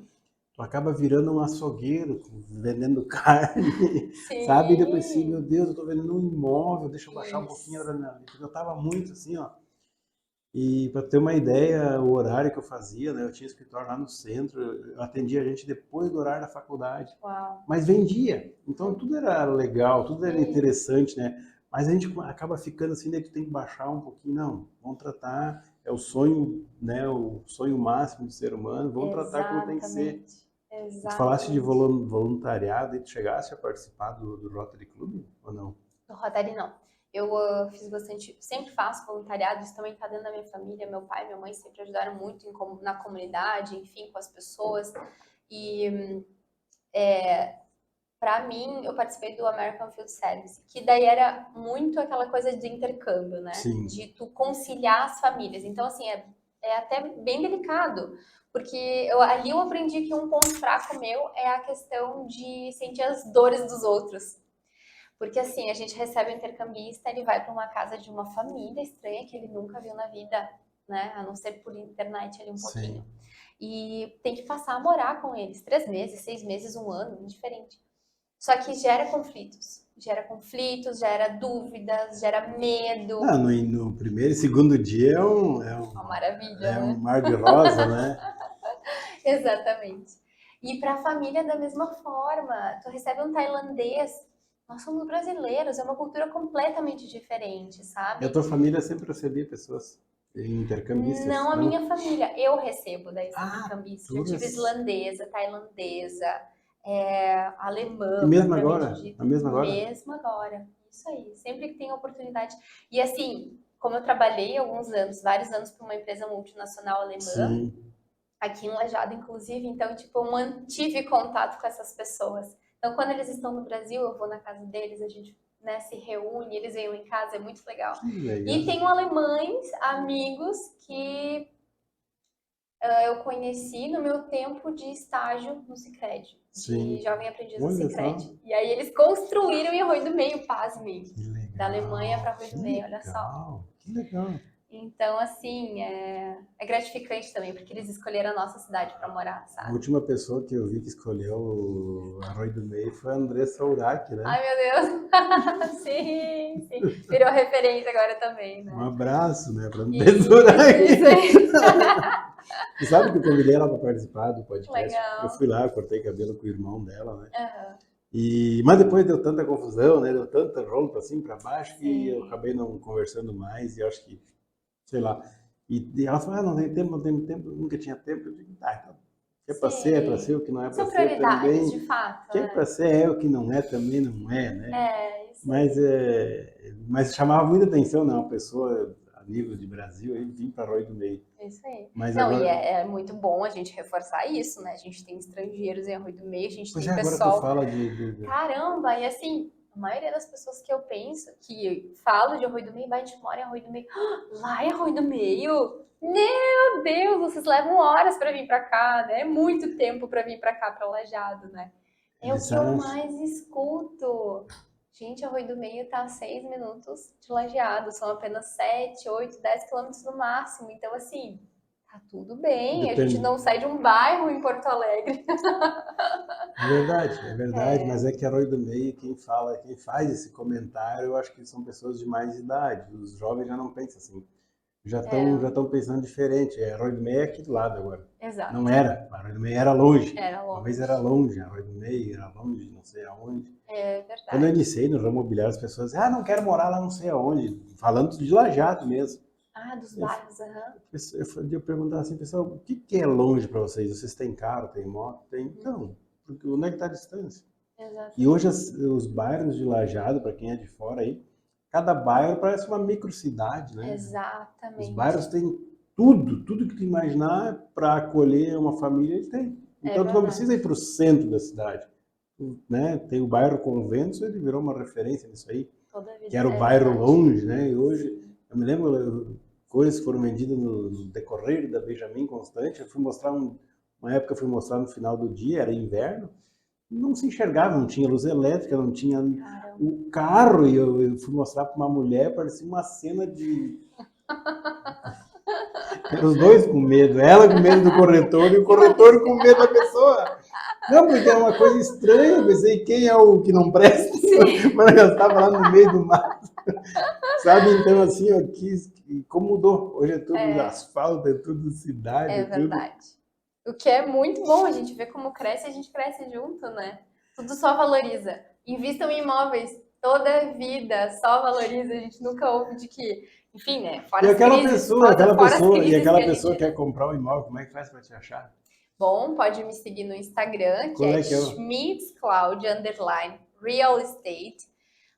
Tu acaba virando um açougueiro, vendendo carne, sabe? E depois assim, meu Deus, eu estou vendendo um imóvel, deixa eu baixar um pouquinho a adrenalina. Eu estava muito assim, ó. E para ter uma ideia, o horário que eu fazia, né? Eu tinha escritório lá no centro, eu atendia a gente depois do horário da faculdade. Uau. Mas vendia. Então tudo era legal, tudo era interessante, né? Mas a gente acaba ficando assim, daí tu tem que baixar um pouquinho. Não, vamos tratar, é o sonho, né? O sonho máximo do ser humano, vamos tratar como tem que ser. Tu falaste de voluntariado e tu chegasse a participar do Rotary Club ou não? Do Rotary não. Eu fiz bastante, sempre faço voluntariado, isso também está dentro da minha família. Meu pai e minha mãe sempre ajudaram muito na comunidade, enfim, com as pessoas. E para mim, eu participei do American Field Service, que daí era muito aquela coisa de intercâmbio, né? Sim. De tu conciliar as famílias. Então, assim, é até bem delicado, porque ali eu aprendi que um ponto fraco meu é a questão de sentir as dores dos outros. Porque assim, a gente recebe um intercambista, ele vai para uma casa de uma família estranha que ele nunca viu na vida, né? A não ser por internet ali um pouquinho. E tem que passar a morar com eles 3 meses, 6 meses, 1 ano, indiferente. Só que gera conflitos, gera dúvidas, gera medo. Ah, no primeiro e segundo dia é uma maravilha, é né? um mar de rosa, né? Exatamente. E para a família da mesma forma, tu recebe um tailandês, nós somos brasileiros, é uma cultura completamente diferente, sabe? E a tua família sempre recebia pessoas intercambistas? Não, a minha família, eu recebo daí intercambista. Eu tive recebe. islandesa, tailandesa, alemã. E mesmo propriamente agora? dito. A mesma agora? Mesmo agora. Isso aí, sempre que tem oportunidade. E assim, como eu trabalhei alguns anos, vários anos para uma empresa multinacional alemã, Sim. aqui em Lajeado, inclusive, então, tipo, eu mantive contato com essas pessoas. Então, quando eles estão no Brasil, eu vou na casa deles, a gente, né, se reúne, eles vêm lá em casa, é muito legal. Que legal. E tenho alemães, amigos, que eu conheci no meu tempo de estágio no Sicredi, de jovem aprendiz no Sicredi. E aí eles construíram em Arroio do Meio, pasmem, da Alemanha para Arroio do Meio, olha só. Que legal. Então, assim, é gratificante também, porque eles escolheram a nossa cidade para morar, sabe? A última pessoa que eu vi que escolheu o Arroio do Meio foi a Andressa Urach, né? Ai, meu Deus! Sim, sim. Virou referência agora também, né? Um abraço, né, para Andressa Urach. Isso. E sabe que eu convidei ela para participar do podcast? Legal. Eu fui lá, eu cortei cabelo com o irmão dela, né? Uhum. Mas depois deu tanta confusão, né? Deu tanta rolo para cima, para baixo, que eu acabei não conversando mais e acho que, sei lá. E ela falou, não tem tempo, não tem tempo, nunca tinha tempo. Eu digo, então, que é para ser, é para ser, o que não é para ser também. São prioridades, de fato. Que é para ser, o que não é também não é, né? Isso. Mas chamava muita atenção, né? Uma pessoa a nível de Brasil, aí vir para Arroio do Meio. Isso aí. Mas não, agora... e é muito bom a gente reforçar isso, né? A gente tem estrangeiros em Arroio do Meio, a gente pois tem agora pessoal... tu fala de... Caramba, e assim, a maioria das pessoas que eu penso, que falam de Arroio do Meio, a gente mora em Arroio do Meio. Lá em Arroio do Meio? Meu Deus, vocês levam horas para vir para cá, né? É muito tempo para vir para cá, para Lajeado, né? É o que eu mais escuto. Gente, Arroio do Meio tá a 6 minutos de Lajeado, são apenas 7, 8, 10 quilômetros no máximo. Então, assim, tá tudo bem. A gente não sai de um bairro em Porto Alegre. É verdade, mas é que Arroio do Meio, quem faz esse comentário, eu acho que são pessoas de mais idade. Os jovens já não pensam assim. Já estão pensando diferente. Arroio do Meio é aqui do lado agora. Exato. Não era. Arroio do Meio era longe. Era longe. Uma vez era longe. Arroio do Meio era longe, não sei aonde. É verdade. Quando eu iniciei no ramo imobiliário, as pessoas diziam, não quero morar lá não sei aonde. Falando de Lajeado mesmo. Ah, dos bairros, aham. Eu perguntar assim, pessoal, o que é longe para vocês? Vocês têm carro, têm moto? Tem? Então, porque onde é que está a distância? E Exatamente. hoje os bairros de Lajeado, para quem é de fora aí, cada bairro parece uma microcidade, né? Os Exatamente. bairros têm tudo que tu imaginar para acolher uma família, eles têm. Então tu não precisa ir para o centro da cidade, né? Tem o bairro Conventos, ele virou uma referência nisso aí, Toda a vida, que era o é bairro verdade. longe, né? E hoje, eu me lembro, coisas que foram vendidas no decorrer da Benjamin Constante, eu fui mostrar uma época eu fui mostrar no final do dia, era inverno, não se enxergava, não tinha luz elétrica, não tinha Caramba. o carro, e eu fui mostrar para uma mulher, parecia uma cena de... Os dois com medo, ela com medo do corretor e o corretor com medo da pessoa. Não, porque é uma coisa estranha, eu pensei, quem é o que não presta? Mas ela estava lá no meio do mato. Sabe, então assim, ó, como mudou. Hoje é tudo asfalto, é tudo cidade, É tudo... verdade. O que é muito bom, a gente vê como cresce e a gente cresce junto, né? Tudo só valoriza. Invistam em imóveis, toda a vida só valoriza, a gente nunca ouve de que, enfim, né? E Fora as aquela crises, pessoa, fora as e crises que aquela a pessoa gente... quer comprar um imóvel, como é que faz para te achar? Bom, pode me seguir no Instagram, que Qual é é que é schmitzcloud, _real estate.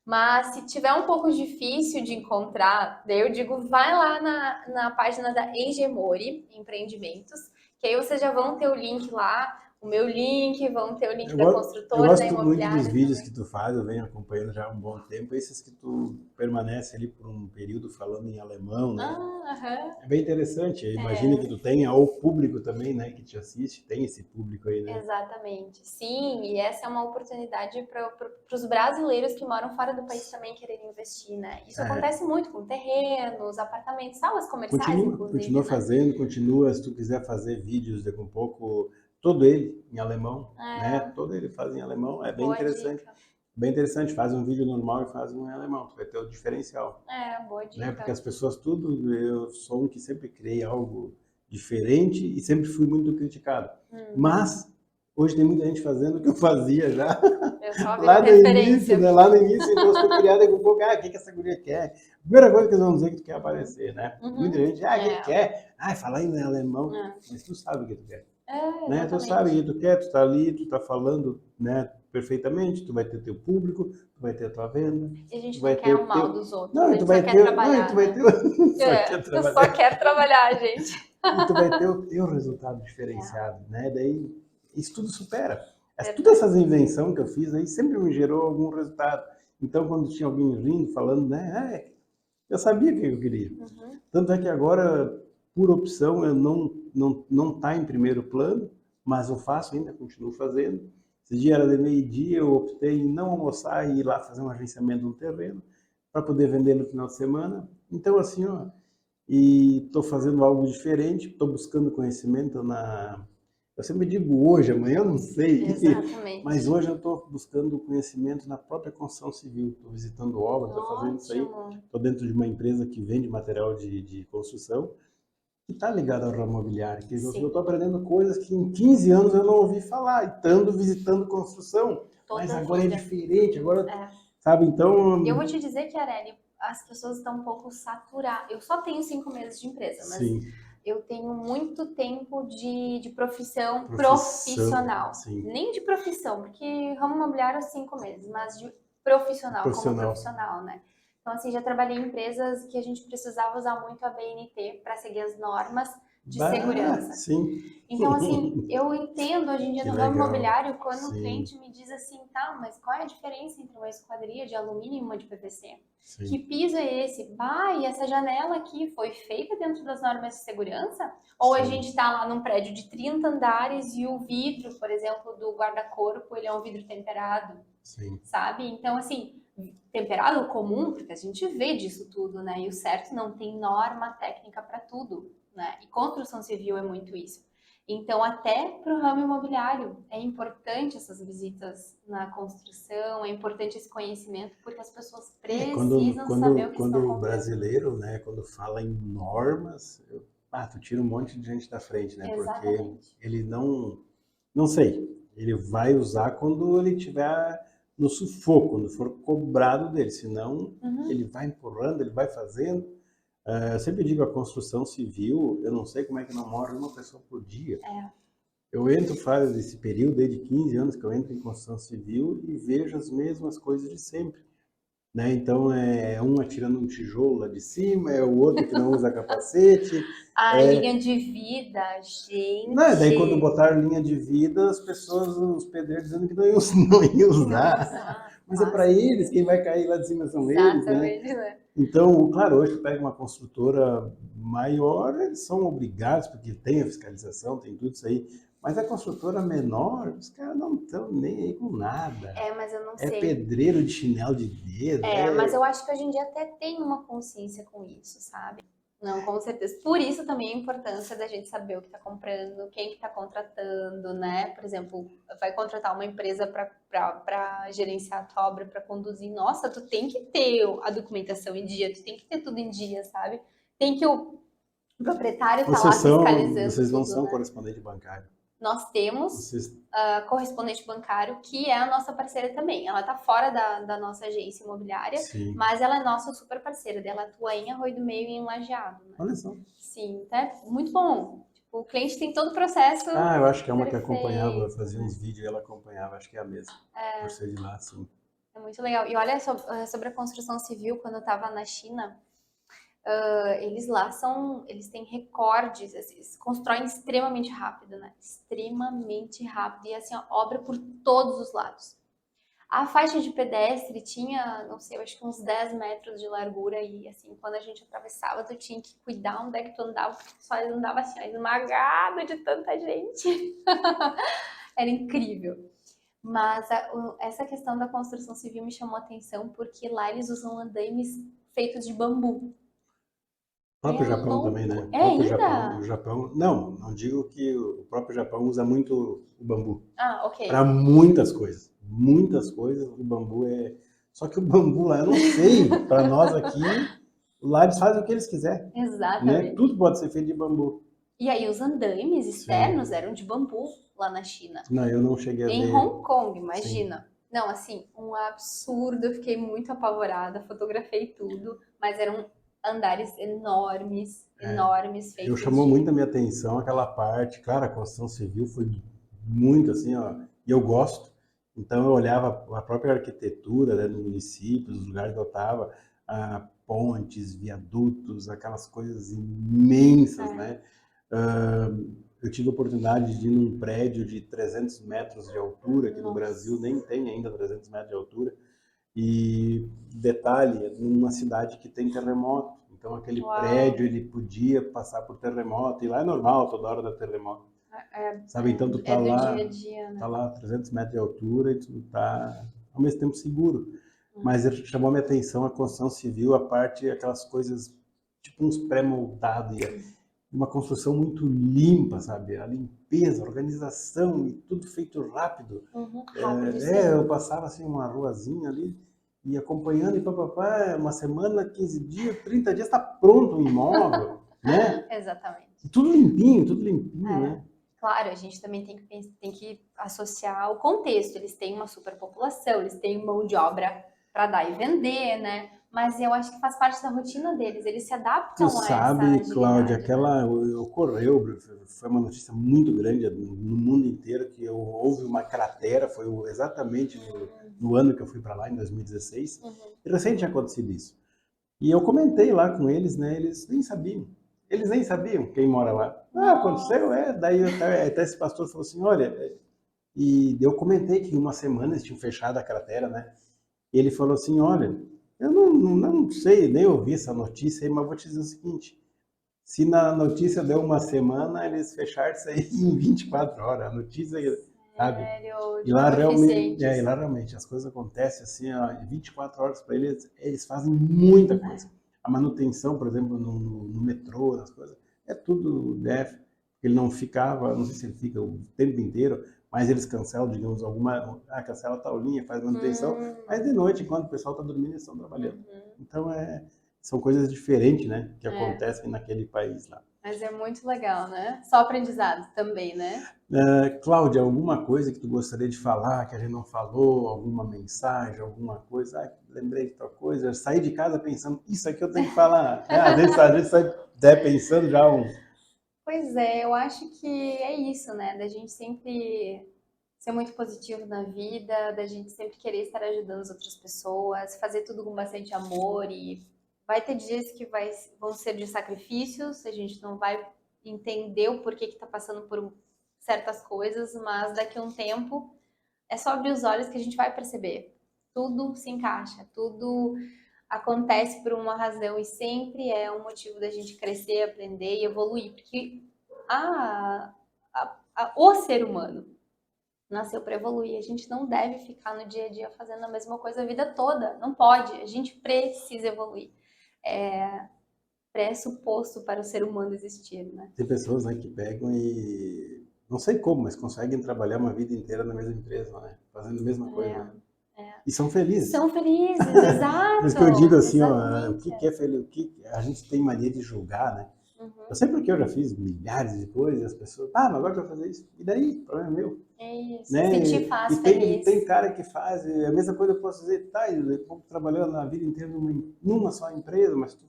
Mas se tiver um pouco difícil de encontrar, daí eu digo, vai lá na página da Engemori Empreendimentos, que aí vocês já vão ter o link lá, o meu link, vão ter o link da Eu construtora, da gosto muito dos imobiliária vídeos que também. tu faz, eu venho acompanhando já há um bom tempo, esses que tu permanece ali por um período falando em alemão, né? Aham. É bem interessante, imagina que tu tenha o público também, né, que te assiste, tem esse público aí, né? Exatamente. Sim, e essa é uma oportunidade para os brasileiros que moram fora do país também quererem investir, né? Isso acontece muito com terrenos, apartamentos, salas comerciais, Continua inclusive, né? fazendo, continua, se tu quiser fazer vídeos daqui a um pouco, todo ele em alemão, né? É, Todo ele faz em alemão, é boa dica. bem interessante, faz um vídeo normal e faz um em alemão, tu vai ter o diferencial. É, boa Né? Porque dica. as pessoas tudo, eu sou um que sempre criei algo diferente e sempre fui muito criticado. Mas hoje tem muita gente fazendo o que eu fazia já Eu só virou lá no início, referência. né? Lá no início, então se tu criar daqui a pouco, o que essa guria quer? Primeira coisa que eles vão dizer é que tu quer aparecer, né? Muita gente, o que quer? Falar em alemão, mas tu sabe o que tu quer. Né? Tu sabe o que tu quer, tu tá ali, tu tá falando, né, perfeitamente, tu vai ter teu público, tu vai ter a tua venda, E a gente tu vai não quer o ter mal teu... dos outros, Não, a e tu gente só vai quer ter... Não, e tu trabalhar, vai né? ter... Só quer Eu só trabalhar. quero trabalhar, gente. E tu vai ter o teu resultado diferenciado, né? Daí, isso tudo supera. Todas Verdade. essas invenções que eu fiz aí sempre me gerou algum resultado. Então, quando tinha alguém rindo, falando, né? Eu sabia o que eu queria. Tanto é que agora, por opção, eu não tá em primeiro plano, mas eu faço ainda, continuo fazendo. Esse dia era de meio-dia, eu optei em não almoçar e ir lá fazer um agenciamento no terreno para poder vender no final de semana. Então, assim, ó, e estou fazendo algo diferente, estou buscando conhecimento na... Eu sempre digo hoje, amanhã eu não sei, mas Exatamente. hoje eu estou buscando conhecimento na própria construção civil. Estou visitando obras, estou fazendo isso aí. Ótimo. Estou dentro de uma empresa que vende material de construção e está ligado ao ramo imobiliário. Que eu estou aprendendo coisas que em 15 anos eu não ouvi falar, e estando visitando construção. Mas Toda a agora é vida. diferente, agora, sabe, então... Eu vou te dizer que, Arely, as pessoas estão um pouco saturadas. Eu só tenho 5 meses de empresa, mas Sim. eu tenho muito tempo de profissão profissional. Sim. Nem de profissão, porque ramo imobiliário 5 meses, mas de profissional, como profissional, né? Então, assim, já trabalhei em empresas que a gente precisava usar muito a BNT para seguir as normas de segurança. Sim. Então, assim, eu entendo hoje em dia Que no ramo legal. imobiliário quando o Sim. cliente me diz assim, tá, mas qual é a diferença entre uma esquadria de alumínio e uma de PVC? Sim. Que piso é esse? E essa janela aqui foi feita dentro das normas de segurança? Ou a gente tá lá num prédio de 30 andares e o vidro, por exemplo, do guarda-corpo, ele é um vidro temperado? Sim. Sabe? Então, assim, temperado comum, porque a gente vê disso tudo, né? E o certo não tem norma técnica para tudo, né? E construção civil é muito isso. Então, até para o ramo imobiliário, é importante essas visitas na construção, é importante esse conhecimento, porque as pessoas precisam saber o que estão Quando o comprando. brasileiro, né, quando fala em normas, tu tira um monte de gente da frente, né? Exatamente. Porque ele não sei, ele vai usar quando ele tiver no sufoco, quando for cobrado dele, senão ele vai empurrando, ele vai fazendo. Eu sempre digo, a construção civil, eu não sei como é que não morre uma pessoa por dia. Eu entro, faz esse período aí de 15 anos que eu entro em construção civil e vejo as mesmas coisas de sempre. Né? Então, é um atirando um tijolo lá de cima, é o outro que não usa capacete. A linha de vida, Né? Daí, quando gente. botaram linha de vida, as pessoas, os pedreiros dizendo que não iam, não iam usar. Mas é para eles, quem vai cair lá de cima são eles, né? Exatamente, né? Então, claro, hoje tu pega uma construtora maior, eles são obrigados, porque tem a fiscalização, tem tudo isso aí. Mas a construtora menor, os caras não estão nem aí com nada. Mas eu não É sei. pedreiro de chinelo de dedo. Mas eu acho que hoje em dia até tem uma consciência com isso, sabe? Não, com certeza. Por isso também a importância da gente saber o que está comprando, quem que está contratando, né? Por exemplo, vai contratar uma empresa para gerenciar a tua obra, para conduzir. Nossa, tu tem que ter a documentação em dia, tu tem que ter tudo em dia, sabe? Tem que o proprietário estar lá fiscalizando Vocês não tudo, são né? correspondente bancário. Nós temos correspondente bancário, que é a nossa parceira também. Ela está fora da nossa agência imobiliária, Sim. mas ela é nossa super parceira. Ela atua em Arroio do Meio e em Lajeado. Né? Olha só. Sim, tá muito bom. Tipo, o cliente tem todo o processo. Eu acho que é uma que perfeito, acompanhava, fazia uns vídeos e ela acompanhava, acho que é a mesma. Por ser de lá, sim. É muito legal. E olha sobre a construção civil, quando eu estava na China, eles lá eles têm recordes, assim, eles constroem extremamente rápido, né? Extremamente rápido. E assim, ó, obra por todos os lados. A faixa de pedestre tinha, não sei, eu acho que uns 10 metros de largura e assim, quando a gente atravessava, tu tinha que cuidar onde é que tu andava, porque tu só andava assim, ó, esmagado de tanta gente. Era incrível. Mas essa questão da construção civil me chamou a atenção porque lá eles usam andaimes feitos de bambu. O próprio É Japão também, louco. né? O É próprio Japão, ainda? o Japão, não digo que o próprio Japão usa muito o bambu. Ok. Para muitas coisas. Muitas coisas o bambu é. Só que o bambu lá, eu não sei, para nós aqui, lá eles fazem o que eles quiserem. Né? Exatamente. Tudo pode ser feito de bambu. E aí os andaimes externos Sim. eram de bambu lá na China. Não, eu não cheguei a ver. Em Hong Kong, imagina. Sim. Não, assim, um absurdo. Eu fiquei muito apavorada, fotografei tudo, mas eram andares enormes, enormes, Eu feitos chamou de. muito a minha atenção aquela parte, claro, a construção civil foi muito assim, ó, e eu gosto. Então eu olhava a própria arquitetura, né, do município, dos lugares que eu estava, pontes, viadutos, aquelas coisas imensas, né? Eu tive a oportunidade de ir num prédio de 300 metros de altura, que no Brasil nem tem ainda 300 metros de altura, e detalhe, numa cidade que tem terremoto. Então aquele prédio ele podia passar por terremoto, e lá é normal, toda hora da terremoto. Sabe, então tu tá do lá, dia a dia, né? tá lá a 300 metros de altura e tu tá ao mesmo tempo seguro. Mas chamou minha atenção a construção civil, a parte, aquelas coisas, tipo uns pré-moldados, uma construção muito limpa, sabe? A limpeza, a organização e tudo feito rápido. Rápido, sim. Eu passava assim uma ruazinha ali e acompanhando e papapá, uma semana, 15 dias, 30 dias, está pronto o imóvel, né? Exatamente. E tudo limpinho, né? Claro, a gente também tem que associar o contexto. Eles têm uma superpopulação, eles têm mão de obra para dar e vender, né? Mas eu acho que faz parte da rotina deles. Eles se adaptam Tu a essa sabe, agilidade, Cláudia, né? ocorreu, foi uma notícia muito grande no mundo inteiro que houve uma cratera, foi exatamente no ano que eu fui para lá, em 2016, e recente tinha acontecido isso. E eu comentei lá com eles, né? Eles nem sabiam. Eles nem sabiam quem mora lá. Aconteceu, Daí até esse pastor falou assim, olha, e eu comentei que em uma semana eles tinham fechado a cratera, né? E ele falou assim, olha, eu não sei, nem ouvi essa notícia aí, mas vou te dizer o seguinte, se na notícia deu uma semana, eles fecharam isso aí em 24 horas. A notícia, sabe? Sério, E lá eficientes. realmente as coisas acontecem assim, ó, em 24 horas para eles, eles fazem muita coisa. A manutenção, por exemplo, no metrô, nas coisas, é tudo DF. Ele não ficava, não sei se ele fica o tempo inteiro, mas eles cancelam, digamos, cancela tal linha, faz manutenção, mas de noite, enquanto o pessoal está dormindo, eles estão trabalhando. Então, são coisas diferentes, né, que acontecem naquele país lá. Mas é muito legal, né? Só aprendizado também, né? Cláudia, alguma coisa que tu gostaria de falar, que a gente não falou, alguma mensagem, alguma coisa? Lembrei de tal coisa, saí de casa pensando, isso aqui eu tenho que falar. Às vezes sai pensando já Pois é, eu acho que é isso, né? Da gente sempre ser muito positivo na vida, da gente sempre querer estar ajudando as outras pessoas, fazer tudo com bastante amor e vai ter dias que vão ser de sacrifícios, a gente não vai entender o porquê que está passando por certas coisas, mas daqui a um tempo é só abrir os olhos que a gente vai perceber. Tudo se encaixa, tudo acontece por uma razão e sempre é um motivo da gente crescer, aprender e evoluir, porque o ser humano nasceu para evoluir. A gente não deve ficar no dia a dia fazendo a mesma coisa a vida toda. Não pode. A gente precisa evoluir. É pressuposto para o ser humano existir, né? Tem pessoas, né, que pegam e não sei como, mas conseguem trabalhar uma vida inteira na mesma empresa, né? Fazendo a mesma coisa, né? E são felizes. São felizes, Por isso que eu digo exato. assim, ó, o Exatamente. que é feliz, o que a gente tem mania de julgar, né? Uhum. Eu sei porque eu já fiz milhares de coisas, e as pessoas, mas agora tu vai fazer isso. E daí? O problema é meu. É isso. Né? Se te faz E feliz. tem cara que faz, a mesma coisa eu posso dizer, tá, eu trabalhando a vida inteira numa só empresa, mas tu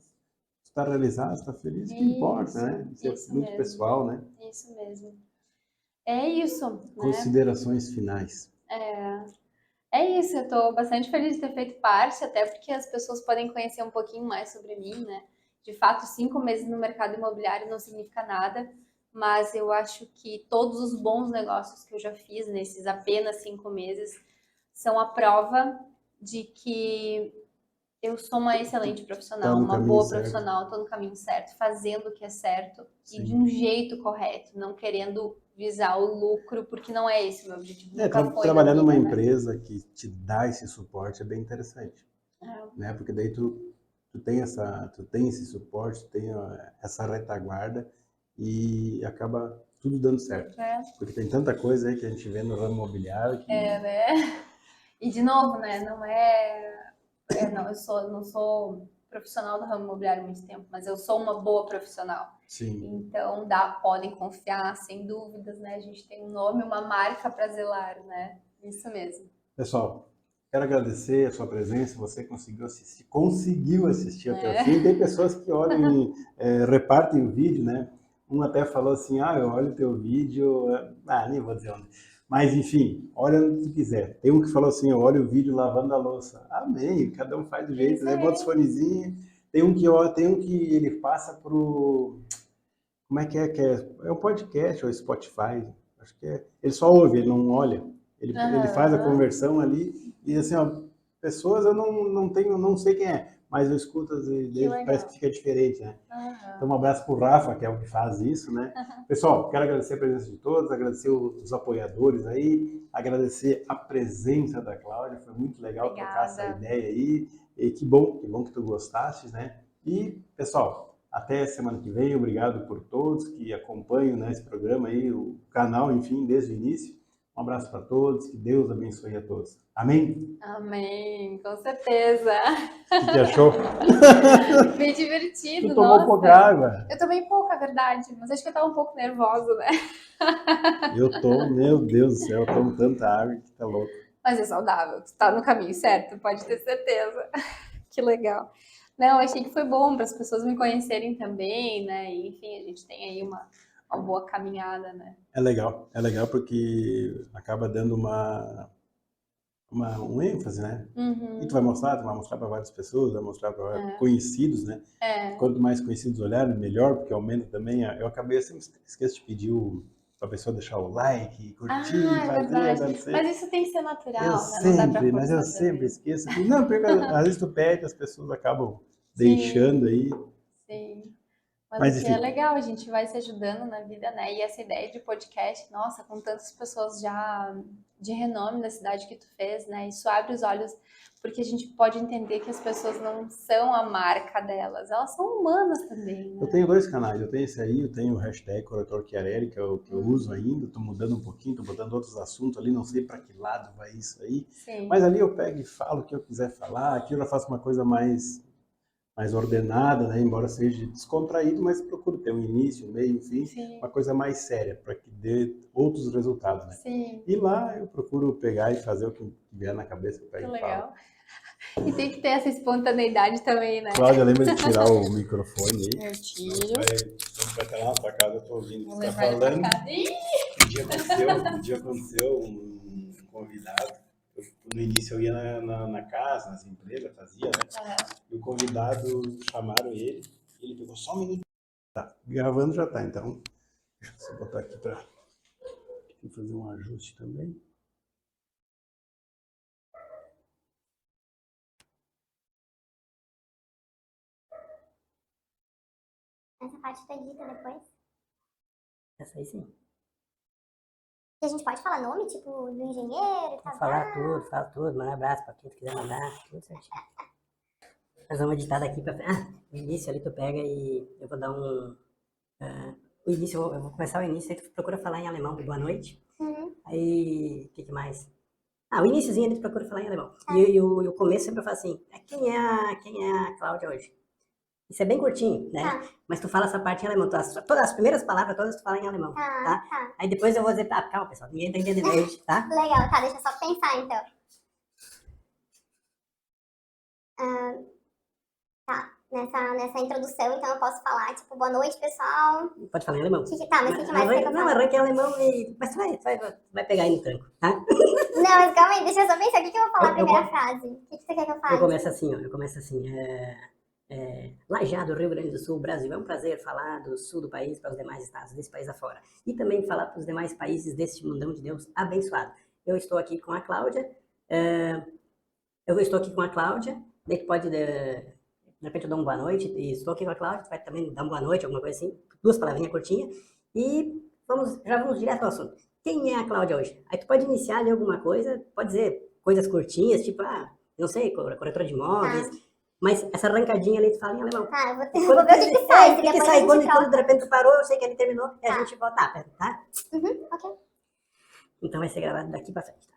está realizado, está feliz, o que importa, né? Isso é muito mesmo. pessoal, né? Isso mesmo. É isso, né? Considerações finais. É isso, eu tô bastante feliz de ter feito parte, até porque as pessoas podem conhecer um pouquinho mais sobre mim, né? De fato, 5 meses no mercado imobiliário não significa nada, mas eu acho que todos os bons negócios que eu já fiz nesses apenas 5 meses são a prova de que eu sou uma excelente Tá profissional, no uma caminho boa certo. profissional, estou no caminho certo, fazendo o que é certo Sim. e de um jeito correto, não querendo visar o lucro, porque não é esse o meu objetivo, nunca foi trabalhar na numa vida, né? empresa que te dá esse suporte é bem interessante, né? Porque daí tu tem esse suporte, tu tem essa retaguarda e acaba tudo dando certo. Porque tem tanta coisa aí que a gente vê no ramo imobiliário que... né? E de novo, né? Não, não sou profissional do ramo imobiliário há muito tempo, mas eu sou uma boa profissional. Sim. Então, podem confiar, sem dúvidas, né? A gente tem um nome, uma marca para zelar, né? Isso mesmo. Pessoal, quero agradecer a sua presença, você conseguiu assistir até o fim. Tem pessoas que olham e repartem o vídeo, né? Um até falou assim, eu olho o teu vídeo, nem vou dizer onde. Mas, enfim, olha onde tu quiser. Tem um que falou assim, eu olho o vídeo lavando a louça. Amém, cada um faz do jeito, né? Bota os fonezinhos. Tem um que ele passa pro... Como é que é? É um podcast ou Spotify, acho que é. Ele só ouve, ele não olha. Ele faz a conversão ali e assim, ó, pessoas eu não sei quem é, mas eu escuto às vezes dele, parece que fica diferente, né? Então um abraço pro Rafa, que é o que faz isso, né? Pessoal, quero agradecer a presença de todos, agradecer os apoiadores aí, agradecer a presença da Cláudia, foi muito legal trocar essa ideia aí, e que bom que tu gostaste, né? E, pessoal, até semana que vem, obrigado por todos que acompanham, né, esse programa aí, o canal, enfim, desde o início. Um abraço para todos, que Deus abençoe a todos. Amém? Amém, com certeza. O que achou? Bem divertido, Tu tomou pouca água. Eu tomei pouca, verdade, mas acho que eu tava um pouco nervosa, né? Meu Deus do céu, eu tomo tanta água que tá louco. Mas é saudável, tu tá no caminho certo, pode ter certeza. Que legal. Não, achei que foi bom para as pessoas me conhecerem também, né? E, enfim, a gente tem aí uma boa caminhada, né? É legal porque acaba dando um ênfase, né? E tu vai mostrar para várias pessoas, vai mostrar para conhecidos, né? Quanto mais conhecidos olharem, melhor, porque aumenta também. Eu acabei sempre esqueço de pedir para a pessoa deixar o like, curtir, fazer, Mas isso tem que ser natural, né? Não dá pra mas eu sempre esqueço. Não, porque às vezes tu pede, as pessoas acabam deixando aí. Sim. Mas o que é legal, a gente vai se ajudando na vida, né? E essa ideia de podcast, nossa, com tantas pessoas já de renome na cidade que tu fez, né? Isso abre os olhos, porque a gente pode entender que as pessoas não são a marca delas, elas são humanas também, né? Eu tenho 2 canais, eu tenho esse aí, eu tenho o hashtag Corretor Chiarelli, que eu uso ainda, estou mudando um pouquinho, estou botando outros assuntos ali, não sei para que lado vai isso aí. Mas ali eu pego e falo o que eu quiser falar, aqui eu já faço uma coisa mais mais ordenada, né? Embora seja descontraído, mas procuro ter um início, um meio, um fim, Sim. uma coisa mais séria, para que dê outros resultados, né? Sim. E lá eu procuro pegar e fazer o que vier na cabeça. Que legal. E tem que ter essa espontaneidade também, né? Cláudia, lembra de tirar o microfone aí? Eu tiro. Vai estar lá na tua casa, eu tô ouvindo. Vou Você tá levar ele pra falando. casa. Um dia aconteceu um convidado. No início eu ia na casa, nas empresas, fazia, né? E o convidado, chamaram ele pegou só um minuto. Tá, gravando já tá, então. Deixa eu só botar aqui para fazer um ajuste também. Essa parte tu edita depois? Essa aí sim. E a gente pode falar nome, tipo, do engenheiro e tal? Falar tudo, fala tudo, manda abraço pra quem tu quiser mandar, tudo certinho. Nós vamos editar daqui pra frente. O início ali tu pega e eu vou dar um... o início, eu vou começar o início, aí tu procura falar em alemão, boa noite. Aí, o que mais? O iniciozinho ali tu procura falar em alemão. E o começo sempre eu falo assim, quem é a Cláudia hoje? Isso é bem curtinho, né? Mas tu fala essa parte em alemão. Todas as primeiras palavras, todas tu fala em alemão, tá? Aí depois eu vou dizer, calma pessoal, ninguém tá entendendo hoje, tá? Legal, tá, deixa eu só pensar então. Tá, nessa introdução, então eu posso falar, tipo, boa noite pessoal. Pode falar em alemão. Mas o que mais você quer que eu fale? Arranque em alemão mas tu vai pegar aí no tranco, tá? Não, mas calma aí, deixa eu só pensar, o que eu vou falar na primeira frase? O que você quer que eu fale? Eu começo assim, Lajeado, Rio Grande do Sul, Brasil. É um prazer falar do sul do país para os demais estados desse país afora. E também falar para os demais países deste mundão de Deus abençoado. Eu estou aqui com a Cláudia. Daí tu pode, de repente eu dou uma boa noite, e estou aqui com a Cláudia, tu vai também dar uma boa noite, alguma coisa assim, 2 palavrinhas curtinhas. E já vamos direto ao assunto. Quem é a Cláudia hoje? Aí tu pode iniciar ali alguma coisa, pode dizer coisas curtinhas, tipo, não sei, corretora de imóveis. Mas essa arrancadinha ali tu fala em alemão. Eu vou ver o que sai. O que sai? Quando de repente tu parou, eu sei que ele terminou, e a gente volta, tá? Ok. Então vai ser gravado daqui pra frente.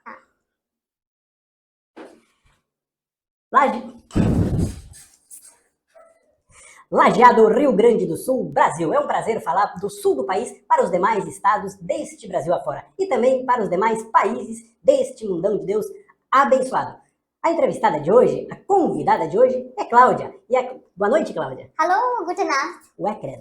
Lajeado, Rio Grande do Sul, Brasil. É um prazer falar do sul do país para os demais estados deste Brasil afora. E também para os demais países deste mundão de Deus abençoado. A entrevistada de hoje, a convidada de hoje é Cláudia. Boa noite, Cláudia. Hallo, gute Nacht. Ué, credo.